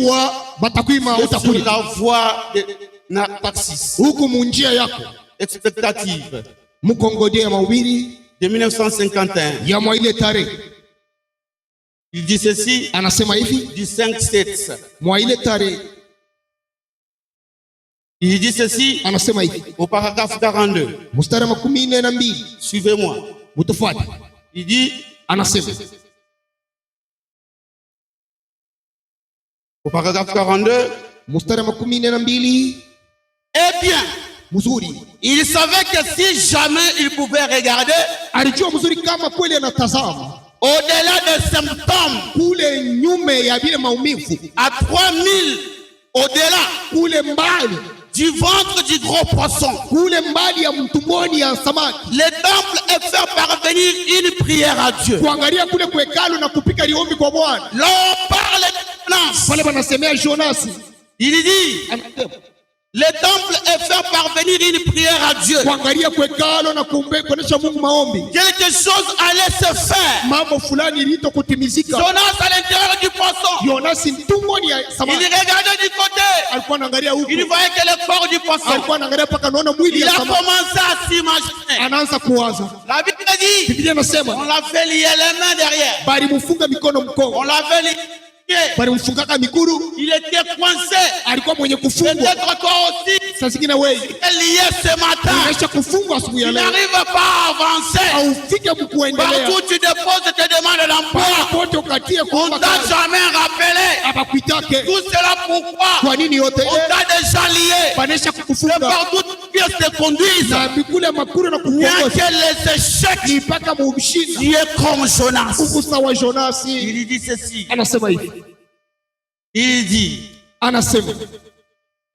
la voie de Tarsis, expectative de 1951. Il dit ceci, du 5-7. Il dit ceci au paragraphe 42. Suivez-moi. Il dit, au paragraphe 42, eh bien, il savait que si jamais il pouvait regarder au-delà des symptômes, à 3000 au-delà du ventre du gros poisson, le temple est fait parvenir une prière à Dieu. Là on parle de Jonas. Il dit, le temple est fait parvenir une prière à Dieu. Quelque chose allait se faire. Jonas à l'intérieur du poisson, il regardait du côté, il voyait que le corps du poisson, il a commencé à s'imaginer. La Bible dit, on l'a fait lier les mains derrière, on l'a fait lier
walimfungaka miguru,
il était coincé.
alikuwa mwenye kufungwa.
Peut-être toi aussi,
Saa zingine wewe
tu es lié ce matin.
unaweza kufungwa asubuhi ya
Tu
leo,
n'arrives pas à avancer.
haufike mkuendelea.
Partout tu déposes tes demandes d'emploi.
Pote ukatie
On
kuomba
t'a
kazi,
jamais rappelé.
abakuitake.
Tout cela pourquoi?
Kwa nini yote
On t'a déjà lié.
banesha
C'est
kukufunga
partout qui te conduisent.
na mikule makuru na
Il n'y a
kukuongoza
que les échecs.
ni mpaka muumshinda.
Tu es comme Jonas.
Huku sawa Jonasi
Il dit ceci.
anasema hivi,
Il dit,
anasema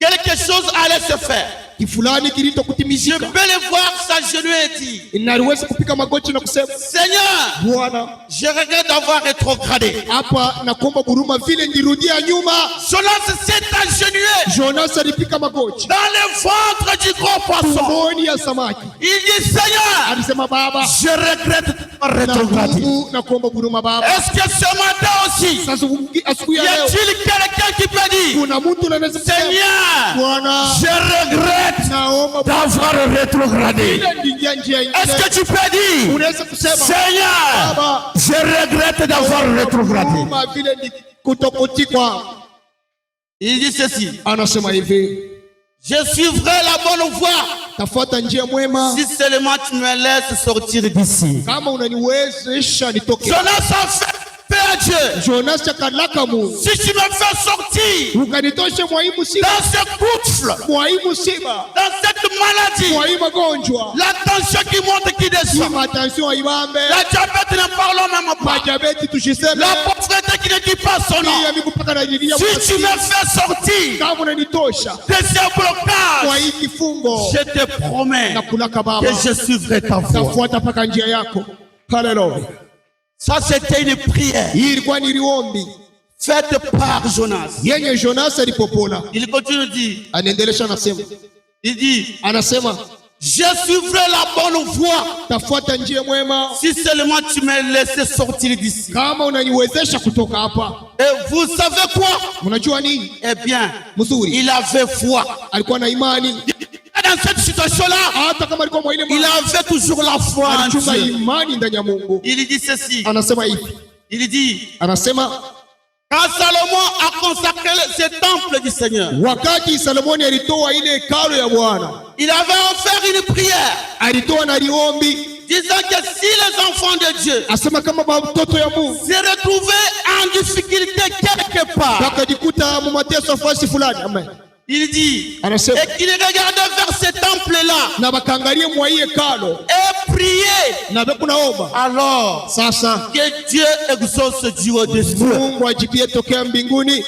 quelque chose allait se faire.
kifulani
Je
kilitokutimizika,
peux le voir s'agenouiller et dire,
naliwezi kupika magoti na kusema
Seigneur,
Bwana,
je regrette d'avoir rétrogradé.
hapa nakuomba huruma, vile ndirudia nyuma.
Jonas s'est agenouillé
Jonasi alipika magoti
dans le ventre du gros poisson.
tumboni ya samaki,
Il dit, Seigneur,
alisema Baba,
je regrette d'avoir
na
rétrogradé.
Mungu nakuomba huruma Baba.
Est-ce que ce matin aussi,
Sasa asubuhi
y
ya leo
a-t-il quelqu'un qui peut dire,
kuna mtu anaweza kusema
Seigneur,
Bwana,
je regrette
naomba
d'avoir rétrogradé?
vile ndiingia njia
Est-ce
ingine.
que tu peux dire,
Unaweza kusema
Seigneur,
Baba,
je regrette d'avoir rétrogradé?
huruma vile ni kutokutikwa.
Il dit ceci,
Anasema hivi,
je suivrai la bonne voie
tafuata njia mwema
si seulement tu me laisses sortir d'ici.
kama unaniwezesha nitoke.
Jonas a fait paix à Dieu.
Jonas akalaka Mungu,
Si tu me fais sortir
ukanitoshe mwa hii musiba,
dans ce gouffre,
mwa hii musiba,
dans cette maladie,
mwa hii magonjwa,
la tension qui monte, qui
hii
descend,
matension haibambe,
la diabète, ne parlons même pas,
majabeti tushiseme,
la pauvreté qui ne dit pas son nom.
ya mimi mpaka najilia
Si tu me fais sortir
kama unanitosha
de ce
kwa
blocage,
hii kifungo,
je te promets
na kulaka Baba,
que je suivrai ta voie.
tafuata mpaka njia yako. Haleluya.
Ça, c'était une prière
Hii ilikuwa ni liombi
faite par Jonas.
yenye Jonas alipopona.
Il continue de dire,
Anaendelesha anasema, anasema
je suivrai la bonne voie
tafuata njia mwema
si seulement tu me laisses sortir d'ici.
kama unaniwezesha kutoka hapa.
Et vous savez quoi?
Unajua nini
Eh bien,
mzuri,
il avait foi.
alikuwa na imani,
Dans cette situation-là,
hata kama alikuwa mwa ile
il
imani,
avait toujours la foi en
alichunga
Dieu.
imani ndani ya Mungu.
Il dit ceci,
Anasema hivi,
il dit,
anasema
quand Salomon a consacré ce temple du Seigneur,
wakati Salomoni alitoa ile hekalu ya Bwana,
il avait offert une prière,
alitoa na liombi,
disant que si les enfants de Dieu
asema kama watoto ya Mungu
se retrouvaient en difficulté quelque part,
wakajikuta mu mateso fasi fulani, amen,
il dit,
anasema
et qu'il regardait vers ce temple-là
na bakaangalie mwa hii hekalu
et prier,
na bekunaomba,
alors
sasa
que Dieu exauce du haut des cieux.
Mungu ajibie tokea mbinguni.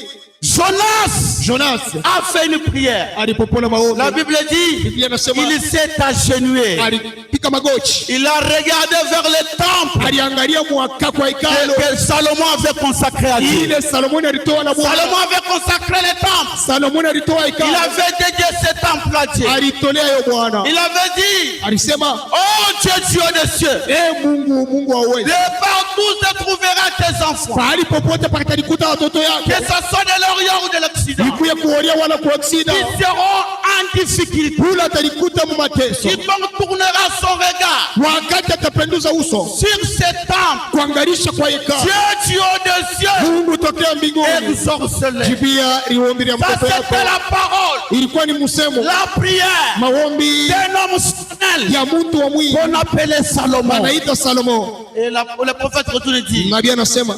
Jonas a fait une prière.
Alipopona maombi,
La Bible dit,
Biblia inasema
il s'est agenouillé.
alipika magoti,
Il a regardé vers le temple
aliangalia mwaka kwa hekalu
que Salomon avait consacré à Dieu.
ile Salomoni alitoa na Bwana.
Salomon avait consacré le temple.
Salomoni alitoa
Il
hekalu,
avait dédié ce temple à Dieu.
alitolea yo Bwana,
Il avait dit,
alisema
oh Dieu, Dieu des cieux,
Mungu wa uwezo,
de partout se trouvera tes enfants,
pahali popote patalikuta watoto
que
yako,
ce soit de l'Orient ou de l'Occident,
ikuye kuolia wala kuoksida,
qui seront en difficulté.
ula atalikuta mu mateso,
Quiconque tournera son regard
wakati atapenduza uso
sur ce temple,
kuangalisha kwa hekalu,
Dieu, Dieu des cieux,
Mungu tokea mbinguni,
exauce-les.
jibia liombi la
Ça,
mtoto yako.
c'était la parole,
Ilikuwa ni msemo,
la prière
maombi
d'un homme solennel
ya mtu wa mwili
qu'on appelait Salomon.
anaitwa Salomo.
Et le prophète retourne dit
Nabii anasema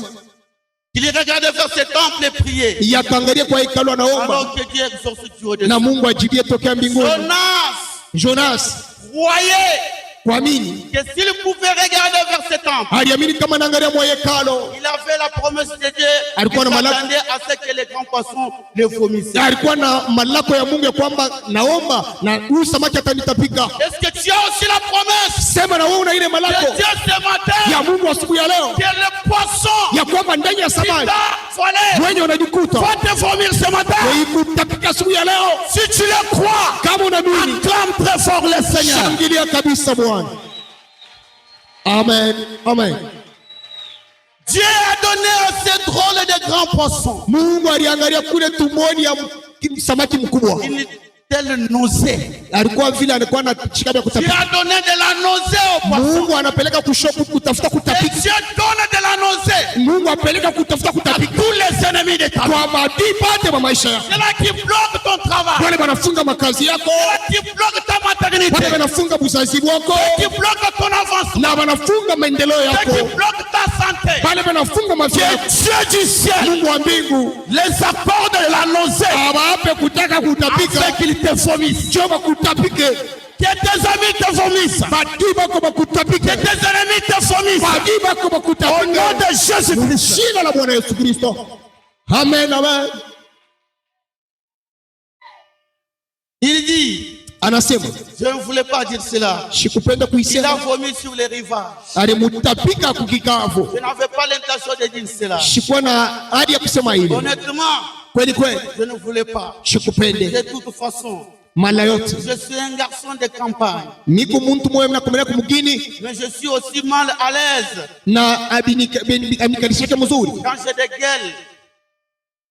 qu'il regardait vers ce temple et priait,
yakaangalia kwa hekalu, anaomba
alors que Dieu exauce du haut des
na
cieux.
Mungu ajibie tokea mbinguni. Jonas
Croyez
kuamini,
que s'il pouvait regarder vers ce temple,
aliamini kama anaangalia mwa hekalu,
il avait la promesse de Dieu.
Alikuwa na
Il
malaka.
s'attendait à ce que les grands poissons le vomissaient.
alikuwa na malako ya Mungu ya kwamba naomba na huyu samaki atanitapika.
Est-ce que tu as aussi la promesse
Sema na wewe una ile
de
malako
Dieu ce matin
ya Mungu asubuhi ya leo,
que le poisson
ya kwamba ndani ya
qui
samaki
t'a volé
wenye unajikuta
va te vomir ce matin?
waikutapika asubuhi ya leo.
Si tu le crois,
Kama unaamini,
acclame très fort le Seigneur.
shangilia kabisa Bwana. Amen, amen.
Dieu a donné à ces drôles de grands poissons
Mungu aliangalia kule tumboni ya samaki mkubwa,
une telle nausée.
alikuwa vile alikuwa na shida ya
Dieu
kutapika.
a donné de la nausée aux poissons.
Mungu anapeleka kushoku kutafuta
Et
kutapika,
Dieu donne de la nausée
Mungu apeleka kutafuta
à
kutapika
tous les ennemis de ta vie.
kwa maadui pate wa maisha yako.
C'est là qui bloque ton travail.
Wale wanafunga makazi yako,
C'est là qui bloque ta maternité.
wale wanafunga buzazi wako,
Qui bloque ton avancement.
na wanafunga maendeleo
C'est
yako,
qui bloque ta santé.
wale wanafunga mafia yako.
Dieu du ciel
Mungu wa mbingu
les accorde la nausée
awape kutaka kutapika,
afin qu'ils te vomissent.
choma kutapike,
Que tes amis te vomissent.
maadui bako bakutapike,
Que tes ennemis te vomissent.
maadui bako
Au nom
bakutapike.
de Jésus-Christ.
Jina la Bwana Yesu Kristo. Amen, amen.
Il dit,
Anasema
je ne voulais pas dire cela.
sikupenda
Il a
kuisema,
vomi sur les rivages.
alimutapika kukikavu.
Je n'avais pas l'intention de dire cela.
Sikuwa na hadi ya kusema hili,
Honnêtement,
kweli kweli,
je ne voulais pas.
sikupende
De toute façon,
mala yote.
je suis un garçon de campagne,
Niko muntu moyo mnakomela kumugini
mais je suis aussi mal à l'aise
na amikalishake mzuri
quand j'ai des gueules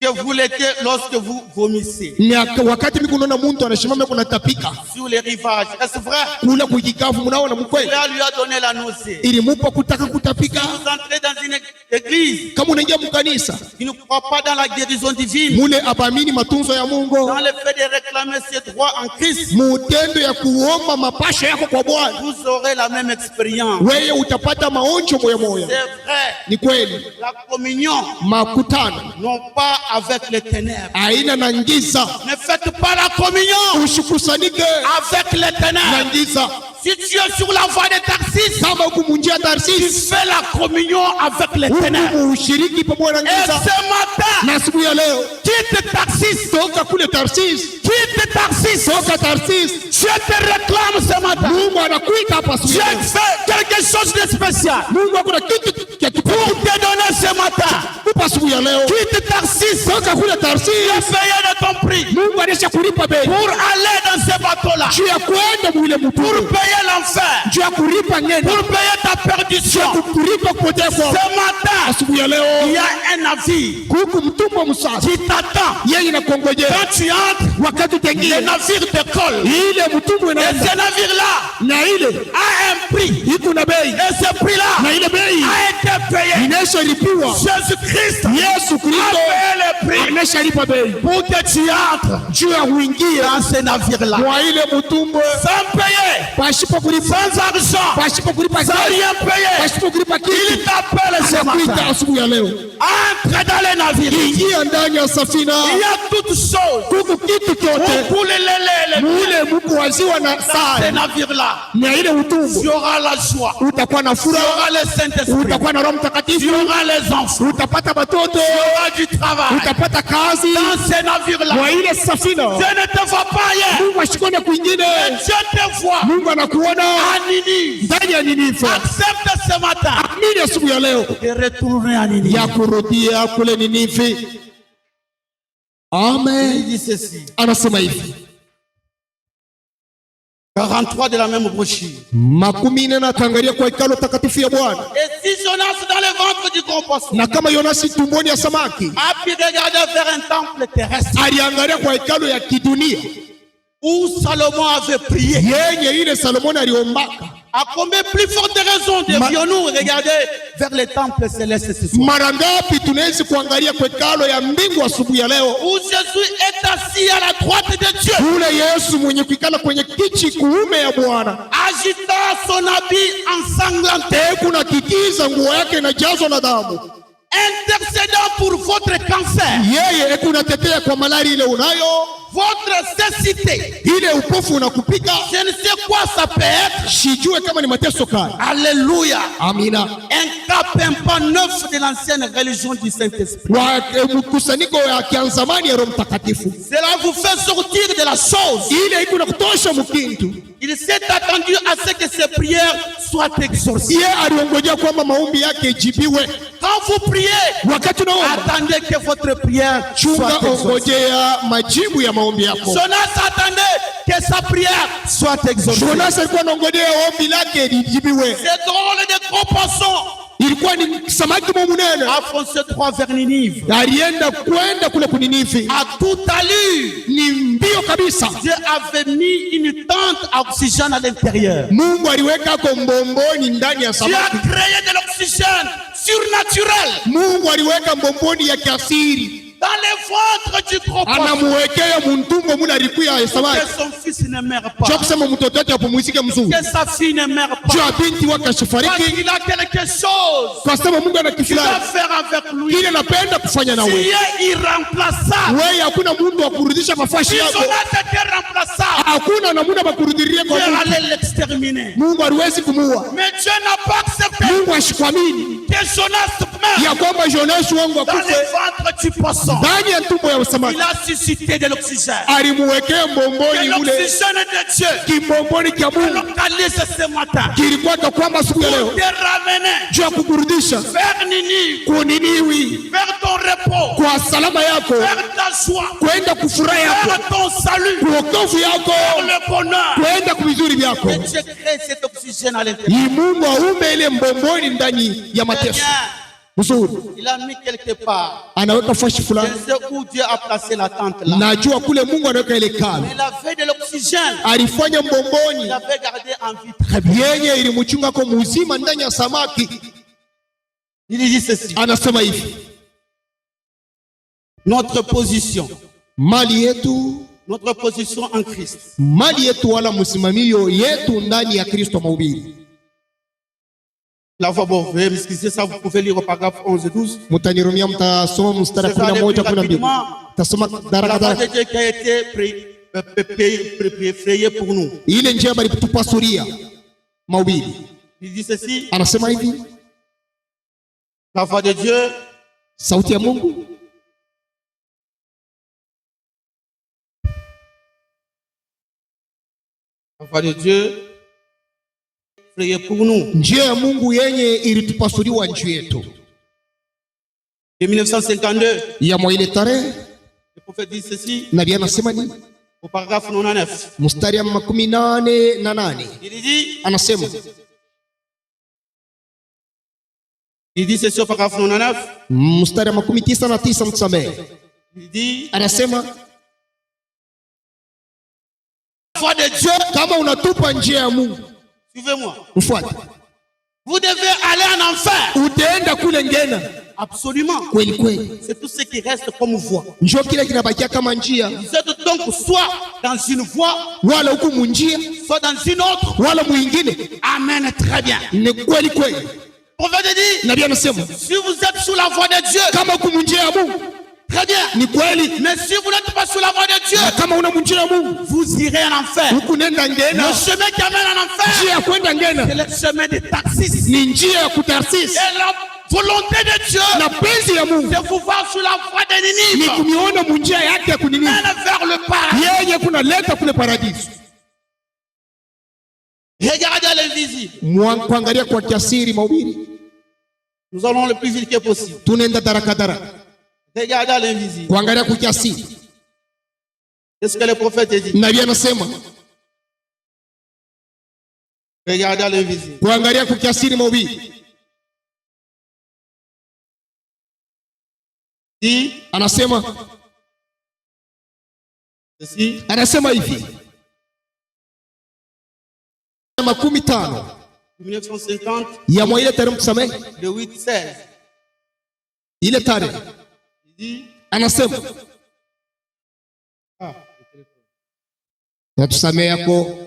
que vous l'étiez lorsque vous vomissez
na wakati miko naona muntu anashimama kuna tapika
sur les rivages. Est-ce vrai?
kula kukikavu, mnaona mkweli,
Cela lui a donné la nausée.
ilimupa kutaka kutapika.
Vous entrez dans une église
Kama unaingia mkanisa
qui ne croit pas dans la guérison divine,
mule abamini matunzo ya Mungu,
dans le fait de réclamer ses droits en Christ,
mutendo ya kuomba mapasho yako kwa Bwana,
vous aurez la même expérience.
wewe utapata maonjo moya moya.
C'est vrai,
Ni kweli,
la communion,
makutano
non pas avec les ténèbres.
aina na ngiza,
Ne faites pas la communion
usikusanike
avec les
na
ténèbres.
ngiza.
Si tu es sur la voie de Tarsis,
Kama huku munjia
tu
Tarsis,
fais la communion avec les ténèbres.
huku ushiriki pamoja na
Et
ngiza.
ce matin,
Na siku ya leo
quitte Tarsis,
toka kule Tarsis,
quitte Tarsis.
toka Tarsis,
Je te réclame ce matin.
Mungu anakuita hapa siku
Je
ya leo.
fais quelque chose de spécial
Mungu akuna kitu cha
pour
kipekee
te donner ce matin.
kupa siku ya leo.
Quitte Tarsis,
Toka kule Tarsis,
payer de ton prix
Mungu alisha kulipa bei
pour aller dans ce bateau-là,
juu ya kwenda mwile
pour
mtume,
payer l'enfer,
juu ya kulipa ngenda,
pour payer ta perdition.
kulipa kupotea
Ce
kwa
matin,
siku ya
il
leo.
y a un navire
Kuku mtumwa msasa
qui t'attend.
yeye inakongojea
Quand tu entres,
wakati
le
utaingia,
navire décolle.
ile mtumwa
Et
inaenda
ce navire-là
na ile
a un prix.
iko na bei,
Et ce prix-là
na ile bei
a été payé.
inashalipiwa.
Jésus-Christ
Yesu
a
Kristo
payé le prix
anashalipa bei
pour que tu entres
juu ya kuingia
dans ce navire-là.
kwa ile mtumwa,
Sans payer,
pasipo kulipa,
sans argent,
pasipo kulipa
sans
kitu,
rien payer.
pasipo kulipa
Il
kitu,
t'appelle ce
anakuita
matin.
asubuhi ya leo.
Entre dans le navire. Il
Ingia ndani ya safina,
y a toutes choses.
kuku kitu kyote
Pour les
mule muku waziwa na
dans ce
saa
navire-là,
na ile
tu
utumwa,
auras la joie.
utakuwa na
Tu
furaha,
auras le Saint-Esprit.
utakuwa na Roho
Tu
Mtakatifu,
auras les enfants.
utapata watoto,
Tu auras du travail.
utapata kazi
Dans ce navire-là,
kwa ile safina.
Dieu ne te voit pas ailleurs.
Mungu ashikone kwingine,
Dieu te voit
Mungu anakuona
à Ninive.
ndani ya Ninive.
Accepte ce matin
Amini asubuhi ya leo
de retourner à Ninive.
ya kurudia kule Ninive.
Il
Amen.
dit ceci.
Anasema hivi
43 de la même brochure.
40 na tangalia kwa hekalu takatifu ya Bwana,
Et si Jonas dans le ventre du grand poisson
na kama Yonasi tumboni ya samaki
a pu regarder vers un temple terrestre
aliangalia kwa hekalu ya kidunia
où Salomon avait prié,
yenye ile Salomoni aliombaka,
à combien plus forte raison devions-nous regarder vers les temples célestes ce soir,
mara ngapi tunaweza kuangalia kwa hekalu ya mbingu asubuhi ya leo,
où Jésus est assis à la droite de Dieu,
ule Yesu mwenye kuikala kwenye kiti kuume ya Bwana,
agitant son habit ensanglanté,
kuna kikiza nguo yake inajazwa na damu,
intercédant pour votre cancer,
yeye kunatetea kwa malari ile unayo,
votre cécité.
ile upofu unakupika,
Je ne sais quoi ça peut être.
sijue kama ni mateso kali.
Alléluia.
Amina.
Un cap un pas neuf de l'ancienne religion du Saint-Esprit.
Mkusanyiko ya kianzamani ya Roho Mtakatifu,
Cela vous fait sortir de la chose.
ile iko na kutosha mkintu.
Il s'est attendu à ce que ses prières soient exaucées.
Yeye aliongojea kwamba maombi yake ijibiwe.
Quand vous priez,
Wakati unaomba,
attendez que votre prière
chunga
soit exaucée.
ongojea majibu ya maombi yako.
Jonas attendait que sa prière soit exaucée.
Jonas alikuwa anaongojea ombi lake lijibiwe.
C'est drôle de gros poissons
Ilikuwa ni samaki munene,
a foncé 3 vers Ninive.
alienda kwenda kule kuninifi,
À toute allure,
ni mbio kabisa.
Dieu avait mis une tente à oxygène à l'intérieur.
Mungu aliweka ko mbomboni ndani ya
Dieu a
samaki.
créé de l'oxygène surnaturel
Mungu aliweka mbomboni ya kiasiri
dans le ventre du gros poisson.
anamuwekea muntumbo muna rikuya ya
Que
samaki
son fils ne meurt pas.
jua kusema mtoto wake apumzike mzuri
Que sa fille ne meurt pas.
jua binti wake
Parce
asifariki
qu'il a quelque chose
kwa sababu Mungu ana
qu'il
kifulani
va faire avec lui.
kile napenda kufanya na
Tu
wewe.
es irremplaçable.
Wewe hakuna mundu wa kurudisha mafashi
Ils
yako,
ont été remplaçables.
hakuna namuna bakurudirie
Dieu
kwa Mungu.
allait l'exterminer.
Mungu haliwezi kumuua.
Mais Dieu n'a pas accepté
Mungu ashikwamini
que Jonas meure
ya kwamba Jonas wangu
dans le
akufe
ventre du poisson.
ndani ya tumbo ya samaki.
Il a suscité de l'oxygène.
Alimuwekea
Que
mbomboni mule
l'oxygène de Dieu
kimbomboni kya Mungu
localise ce matin
kilikuwa kwamba siku ya
pour
leo
te ramener
juu ya kukurudisha
vers Ninive,
kuniniwi
vers ton repos,
kwa salama yako,
vers ta joie,
kwenda kufuraha yako,
vers ton salut,
kuokovu yako,
vers le bonheur.
kwenda kuvizuri vyako.
Et Dieu crée cet oxygène à l'intérieur.
Ni Mungu aume ile mbomboni ndani ya
Très
mateso
bien.
mzuri,
Il a mis quelque part.
anaweka fashi
Je
fulani.
sais où Dieu a placé la tente là.
Najua kule Mungu anaweka ile kala,
Il avait de l'oxygène.
alifanya
Il
mbomboni
avait gardé en vie très bien.
yenye ilimchunga kwa muzima ndani ya samaki.
Il dit ceci.
Anasema hivi,
Notre position.
mali yetu,
Notre position en Christ.
mali yetu wala msimamio yetu ndani ya Kristo mahubiri.
La fois, bon, vous pouvez m'excuser ça, vous pouvez lire au paragraphe 11 et 12.
Mtanirumia, mtasoma mstari
Je vais aller
11
plus
12.
rapidement.
Tasoma
La
daraka
voix de
daraka.
Dieu qui a été frayée pour nous.
Ile njia bali tupasuria mahubiri.
Il dit ceci.
Anasema hivi,
La voix de Dieu
sauti ya Mungu
La voix de Dieu frayée pour nous.
njia ya Mungu yenye ilitupasuriwa nchi yetu.
En 1952,
Ya mwa ile tarehe
le prophète dit ceci
nabii anasema ni
au paragraphe 99.
mstari ya 88
Il dit
anasema,
ceci au paragraphe 99.
mstari ya 99 msamehe,
Il dit
anasema
la voix de Dieu,
kama unatupa njia ya Mungu
suivez-moi.
mfuate,
Vous devez aller en enfer.
utaenda kule ngena
Absolument.
kweli kweli.
C'est tout ce qui reste comme voie.
Njoo kile kinabakia kama njia,
Vous êtes donc soit dans une voie,
wala huku munjia
soit dans une autre.
wala mwingine.
Amen. Très bien.
Ni kweli kweli.
Le prophète dit,
Nabii anasema
si vous êtes sous la voie de Dieu,
kama huku munjia ya Mungu
très bien.
ni kweli,
Mais si vous n'êtes pas sous la voie de Dieu,
na kama una munjia ya Mungu
vous irez en enfer.
huku nenda
Le
ngena,
chemin qui amène en enfer,
njia ya kwenda
c'est
ngena
le chemin des taxis.
ni njia ya kutarsis.
Et la volonté de Dieu,
Na penzi ya Mungu
c'est pouvoir sur la voie de
ni
Ninive,
kuniona munjia yake ya kunini
mène vers le paradis.
yenye kunaleta kule paradiso.
Regardez à l'invisible.
Kuangalia kwa kiasiri mahubiri,
Nous allons le plus vite que possible.
tunaenda daraka daraka.
Regardez à l'invisible.
Kuangalia kwa kiasiri,
Qu'est-ce que le prophète dit?
nabii anasema
Regardez à l'invisible.
kuangalia kwa kiasiri mahubiri,
Dit
anasema
ceci.
anasema hivi 15
1950,
ya mwa ile tarehe msamehe,
le 8-16.
ile tarehe
Il dit,
anasema natusamehe yako.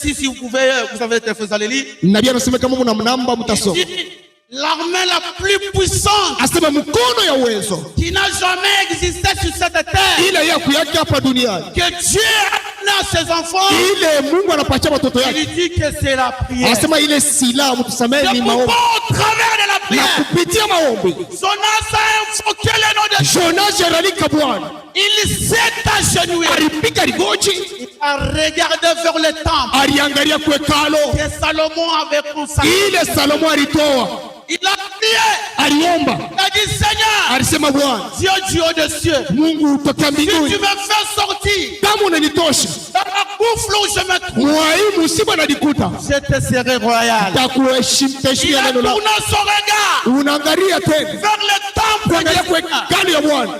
si vous pouvez, vous avez le téléphone, vous allez lire.
Nabii anasema kama mna mnamba mtasoma,
Il dit, l'armée la plus puissante
asema mkono ya uwezo
qui n'a jamais existé sur cette terre,
ile ya kuyake hapa duniani,
que Dieu a donné à ses enfants,
ile Mungu anapatia watoto yake,
il dit que c'est la prière.
anasema ile silaha mtusamehe
C'est
ni
pourquoi
maombi,
au travers de la
na
prière,
kupitia maombi
Jonas a invoqué le nom de Dieu.
Jonas alika Bwana,
Il s'est agenouillé.
alipiga rigoti,
Il a regardé vers le temple
aliangalia kwa hekalo
que Salomon avait consacré.
ile Salomo alitoa,
Il a prié.
aliomba,
Il a dit, Seigneur,
alisema Bwana
Dieu du haut des cieux,
Mungu utoka
si tu
mbinguni,
me fais sortir
kama unanitosha
dans la gouffre où je me trouve,
mwai musiba najikuta,
je te serai royal. Il
takuheshimia
a
neno lako.
tourné son regard
Unaangalia tena
vers le temple
kuangalia kwa
de Seigneur,
hekalo ya Bwana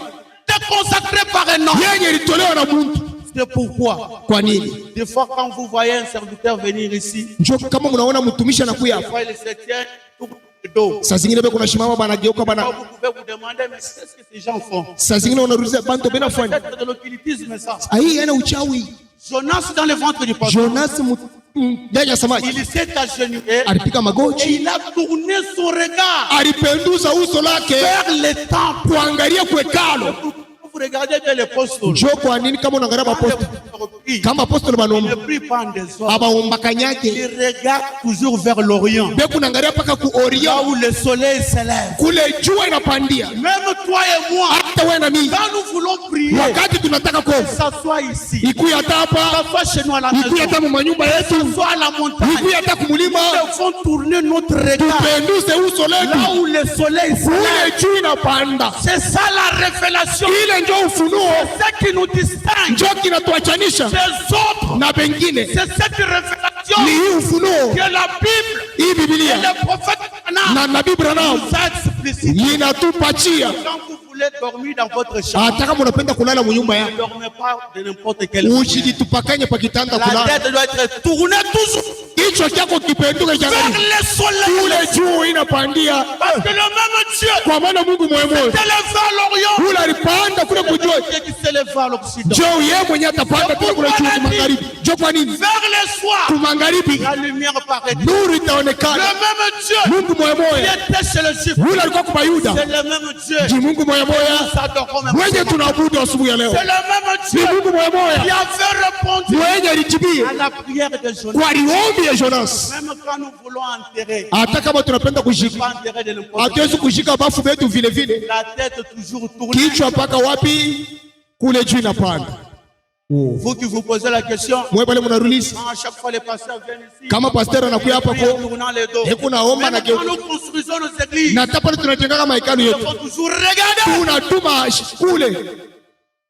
te consacré par un homme.
yenye ilitolewa na Mungu.
C'est pourquoi,
Kwa nini?
des fois, quand vous voyez un serviteur venir ici,
Njoo kama mnaona mtumishi anakuya
des
hapa,
fois il se tient,
Saa zingine beko nashimama banageuka bana.
Vous pouvez vous demander, mais qu'est-ce que ces gens font?
Saa zingine unarudia bantu benafanya.
C'est de l'occultisme, ça.
Hii yana uchawi.
Jonas dans le ventre du poisson.
Jonas ndani ya samaki
Il s'est agenouillé.
alipika
Et
magoti,
il a tourné son regard
alipenduza uso lake
vers le temple.
kuangalia kwekalo.
Vous regardez bien les apôtres.
Jo, kwa nini kama unaangalia apostoli, kama apostoli
Il
banomba
ne prie pas en désordre.
abaombakanyake
Il regarde toujours vers l'Orient,
beku naangalia paka ku
là
Orient
où le soleil s'élève.
kule jua inapandia.
Même toi et moi,
Hata wewe na mimi
quand nous voulons prier,
wakati tunataka
que
kuomba,
ça soit ici,
ikuye hata
que
hapa,
ça soit chez nous à la maison,
ikuye hata
que
mu manyumba
ça
yetu,
soit à la montagne,
ikuye hata kumulima,
nous devons tourner notre regard
tupenduze uso
là
letu
où le soleil s'élève.
kule jua inapanda.
C'est ça la révélation.
Ile ndio ufunuo,
C'est ce qui nous distingue
ndio kinatuachanisha
des autres.
na bengine.
C'est cette révélation
Ni hii ufunuo,
que la Bible
hii
et
Biblia
le prophète Anna
na nabii Branham
nous a explicité.
linatupatia.
Quand vous voulez dormir dans votre chambre,
Hata kama unapenda kulala munyumba
ne
yako,
dormez pas de n'importe quelle manière.
usijitupakanye pa kitanda
La
kulala,
tête doit être tournée toujours
kichwa chako kipenduke
vers
kiangalie
le soleil.
kule juu inapandia,
Parce que le même Dieu
kwa maana Mungu mwema
s'élève vers l'Orient,
kule alipanda kule kujua,
Dieu qui s'élève vers l'Occident.
jo yeye mwenyewe atapanda tena kule juu kumagharibi. Jo, kwa nini
Vers le soir,
kumagharibi
la lumière paraît.
nuru
Le
itaonekana?
même Dieu
Mungu
qui
mwema
était chez le Juif,
yule alikuwa kwa Yuda,
c'est le même Dieu
ni Mungu mwema
nous adorons même.
mwenye tunaabudu asubuhi ya leo,
C'est le même
ni
Dieu
Mungu mwema
qui avait répondu
mwenye alijibia
à la prière de Jonas.
kwa liombi ya Jonas.
Même quand nous voulons enterrer,
Hata kama tunapenda kushika,
pas enterrer de n'importe
hatuwezi kushika bafu betu vile vile,
la tête toujours tournée.
kichwa mpaka wapi? Kule juu inapanda.
Vous qui vous posez la question,
Mwe pale mnarudisha
à chaque fois les pasteurs viennent ici,
kama pastor anakuya hapa
prier en
kwa
tournant les dos.
hebu naomba na
Même quand
geuka,
nous construisons nos églises,
na hata pale tunajenga kama hekalu
nous
yetu
devons toujours regarder
tunatuma kule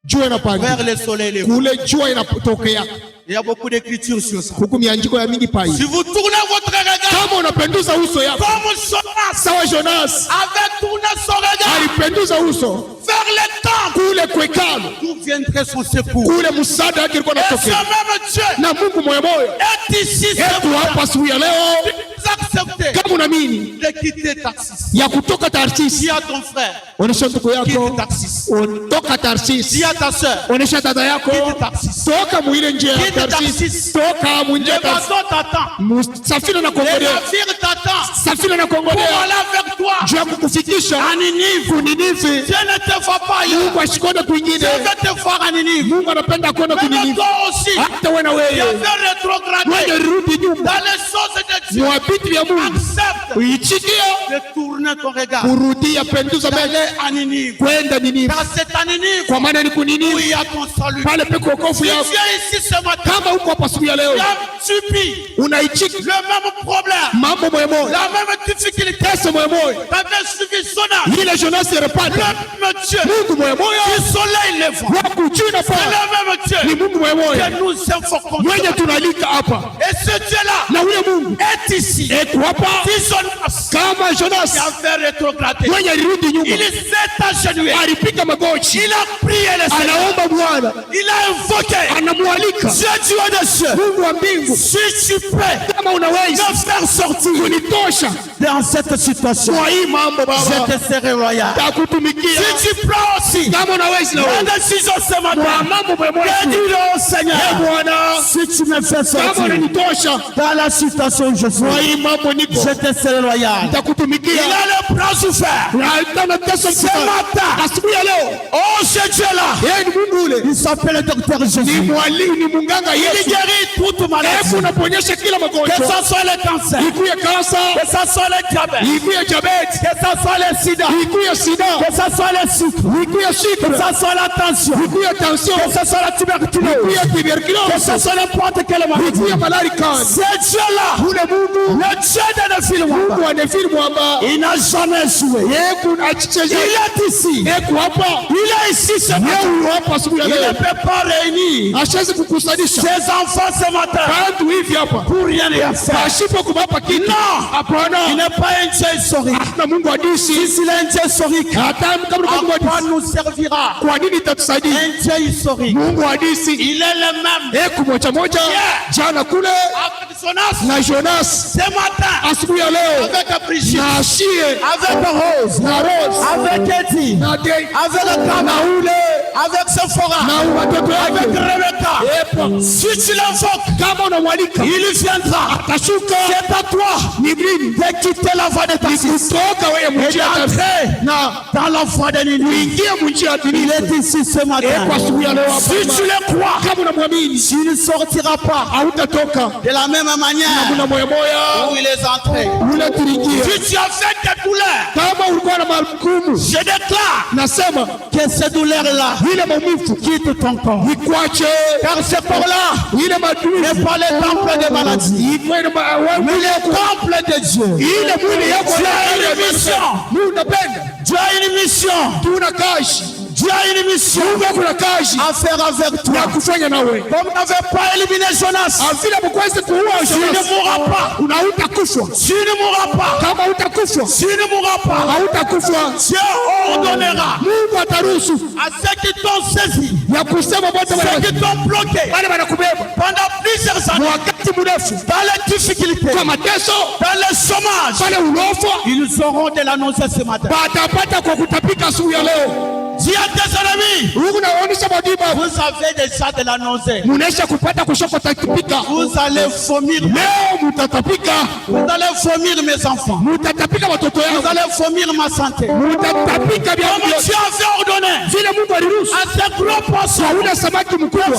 jua inapanda,
vers le soleil. Les
kule jua inatokea.
Il y a beaucoup d'écritures sur ça.
Huku miandiko ya mingi pai.
Si vous tournez votre regard
Kama unapenduza uso yako
comme Jonas
sawa Jonas
avait tourné son regard
alipenduza uso
vers le temple,
kule kwekalo,
d'où viendrait son secours?
kule msaada wake ulikuwa
Et ce
unatokea.
même Dieu
Na Mungu moyo moyo
est ici.
yetu
C'est
hapa asubuhi ya leo,
vous acceptez
kama unaamini
de quitter Tarsis.
ya kutoka Tarsis,
Dis à ton frère,
onesha ndugu yako
quitte Tarsis.
ondoka Tarsis,
Dis à ta soeur,
onesha dada yako
quitte Tarsis.
toka mwile njia ya
Quitte
Tarsis,
Tarsis.
toka mwinjia
Le
Tarsis.
bateau t'attend.
Safina na
Les
kongolea,
navires t'attendent
safina na
pour
kongolea
aller avec toi
juu ya kukufikisha
à Ninive.
kuninivi.
Dieu ne te voit pas ailleurs.
Mungu ashikone kwingine,
Dieu veut te voir à Ninive.
Mungu anapenda kuona
Même
kuninivi.
toi aussi,
Hata wewe na
tu
wewe
avais rétrogradé
mwenye rudi nyuma
dans les choses de Dieu.
mwa vitu vya Mungu,
Accepte
uichikie
de tourner ton regard,
kurudia, penduza mbele
d'aller à Ninive.
kwenda Ninivi,
Car c'est à Ninive
kwa maana ni
où
kuninivi
il y a ton salut.
pale peko wokovu
Si
yako.
tu es ici ce matin,
Kama uko hapa asubuhi ya leo
tu as subi
unaichiki
le même problème,
mambo moyo moyo,
la même difficulté,
pesa moyo moyo,
tu avais suivi Jonas,
ile Jonas
le
repanda.
même Dieu,
Mungu moyo moyo
du soleil levant,
wako juu na
c'est
paa,
le même
ni
Dieu
Mungu moyo moyo
que nous invoquons.
mwenye tunalika hapa,
Et ce Dieu-là
na ule Mungu
est ici.
eko hapa
Si Jonas
kama Jonas
qui avait rétrogradé,
mwenye alirudi nyuma,
il s'est agenouillé,
alipiga magoti,
il a prié le Seigneur,
anaomba Bwana,
il a invoqué
anamwalika
Dieu du haut des cieux.
Mungu wa mbingu,
Si tu peux
kama unaweza
me faire sortir
kunitosha
dans cette situation,
kwa hii mambo
je
Baba,
te serai royal.
takutumikia.
Si tu prends aussi
Kama unaweza na
la
wewe
décision ce
kwa
matin,
mambo moyo moyo,
dis-le au Seigneur,
Bwana,
si tu me fais
kama
sortir
unanitosha
dans la situation où je suis,
kwa hii mambo, niko
je te serai royal. Il
takutumikia.
a le bras ouvert. Ce matin,
Asubuhi ya leo
oh ce Dieu-là,
yeye ni Mungu ule,
il s'appelle le docteur
ni
Jésus.
mwalimu, ni munganga
Il
Yesu.
guérit toute maladie.
Hebu unaponyesha kila
Que
magonjwa,
ce soit le cancer,
ikuye kansa,
que ce soit le diabète,
ikuye diabetes,
que ce soit le sida,
ikuye sida,
que ce soit le sucre,
ikuye
que
sucre,
ce soit la tension,
ikuye tension,
que ce soit la tuberculose,
ikuye
que
tuberculose,
ce soit n'importe quelle maladie.
ikuye malaria.
Ce Dieu-là,
Ule Mungu,
le Dieu de Nephili
Mungu
Mwamba,
wa Nefili mwamba,
il n'a jamais s'en est joué. Il est ici. Il est ici ce matin. Il ne peut pas réunir ses enfants ce matin pour rien faire. Non, il n'est pas un Dieu historique. Si il est un Dieu historique, à quoi nous servira un Dieu historique? Il est le même avec Jonas ce matin, avec Brigitte, avec Rose, avec Eddie, avec le Kamaoule, avec Sephora, avec Rebecca. Si tu l'invoques, il viendra. C'est à toi de quitter la voie de ta fils et d'entrer dans la voie de Ninive. Il est ici ce matin. Si tu le crois, tu ne sortiras pas de la même manière où il est entré. Si tu as fait des douleurs, je déclare que ces douleurs-là quittent ton corps. Car ce corps-là n'est pas le temple des maladies, mais le temple de Dieu. Dieu a une mission. Dieu a une mission. Dieu a une mission à faire avec toi. Comme n'avait pas éliminé Jonas, tu ne mourras pas. Tu ne mourras pas. Tu ne mourras pas. Dieu ordonnera à ceux qui t'ont saisi, ceux qui t'ont bloqué pendant plusieurs années, dans les difficultés, dans le chômage, ils auront de l'annoncer ce matin. Dis à tes ennemis, vous avez déjà de la nausée. Vous allez vomir. Vous allez vomir mes enfants. Vous allez vomir ma santé. Comme tu avais ordonné à ce gros poisson de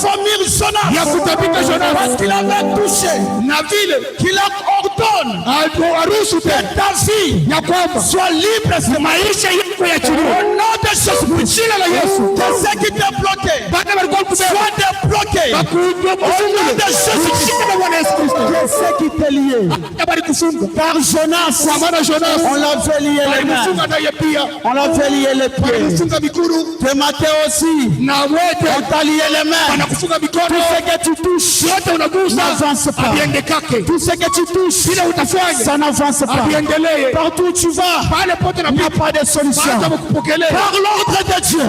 vomir Jonas, parce qu'il avait touché, qu'il ordonne que ta vie soit libre. Au nom de Jésus, que ceux qui t'ont bloqué soient débloqués. Au nom de Jésus, que ceux qui t'ont lié, car Jonas, on l'avait lié les mains, on l'avait lié les pieds. De Matthieu aussi, on t'a lié les mains. Tout ce que tu touches n'avance pas. Tout ce que tu touches, ça n'avance pas. Partout où tu vas, il n'y a pas de solution. Par l'ordre de Dieu,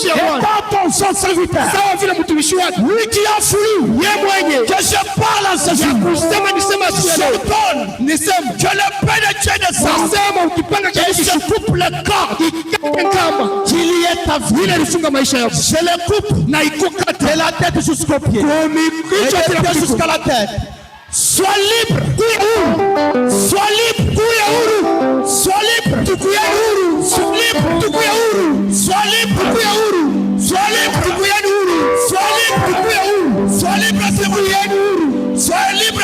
et par ton son serviteur, lui qui a voulu que je parle en ce jour, que le Père de Dieu descende et je coupe le corps qu'il y ait ta vie. Je le coupe de la tête jusqu'au pied et de la tête jusqu'à la tête. Sois libre. Sois libre. Sois libre. Sois libre. Sois libre. Sois libre. Sois libre. Sois libre. Sois libre.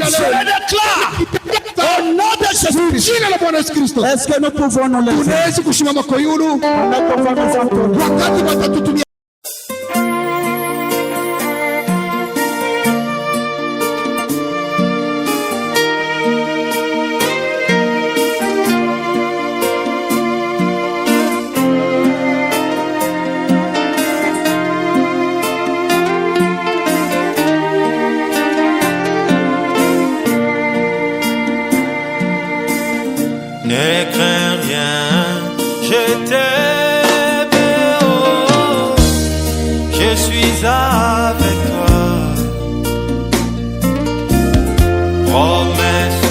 Je le déclare au nom de Jésus. Est-ce que nous pouvons nous lever? Nous pouvons nous entendre.
Ne crains rien, je t'aime, oh, je suis avec toi. Promesse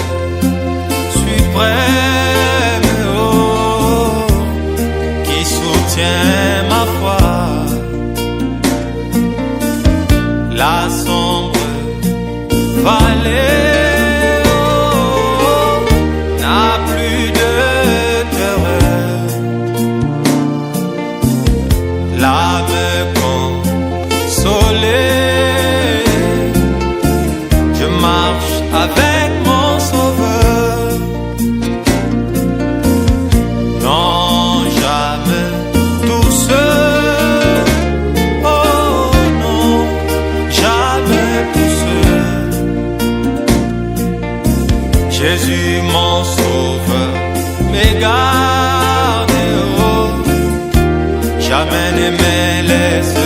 suprême, oh, qui soutient ma foi. La sombre vallée avec mon sauveur. Non, jamais tout seul. Oh non, jamais tout seul. Jésus mon sauveur. me garde, oh, jamais ne me laisse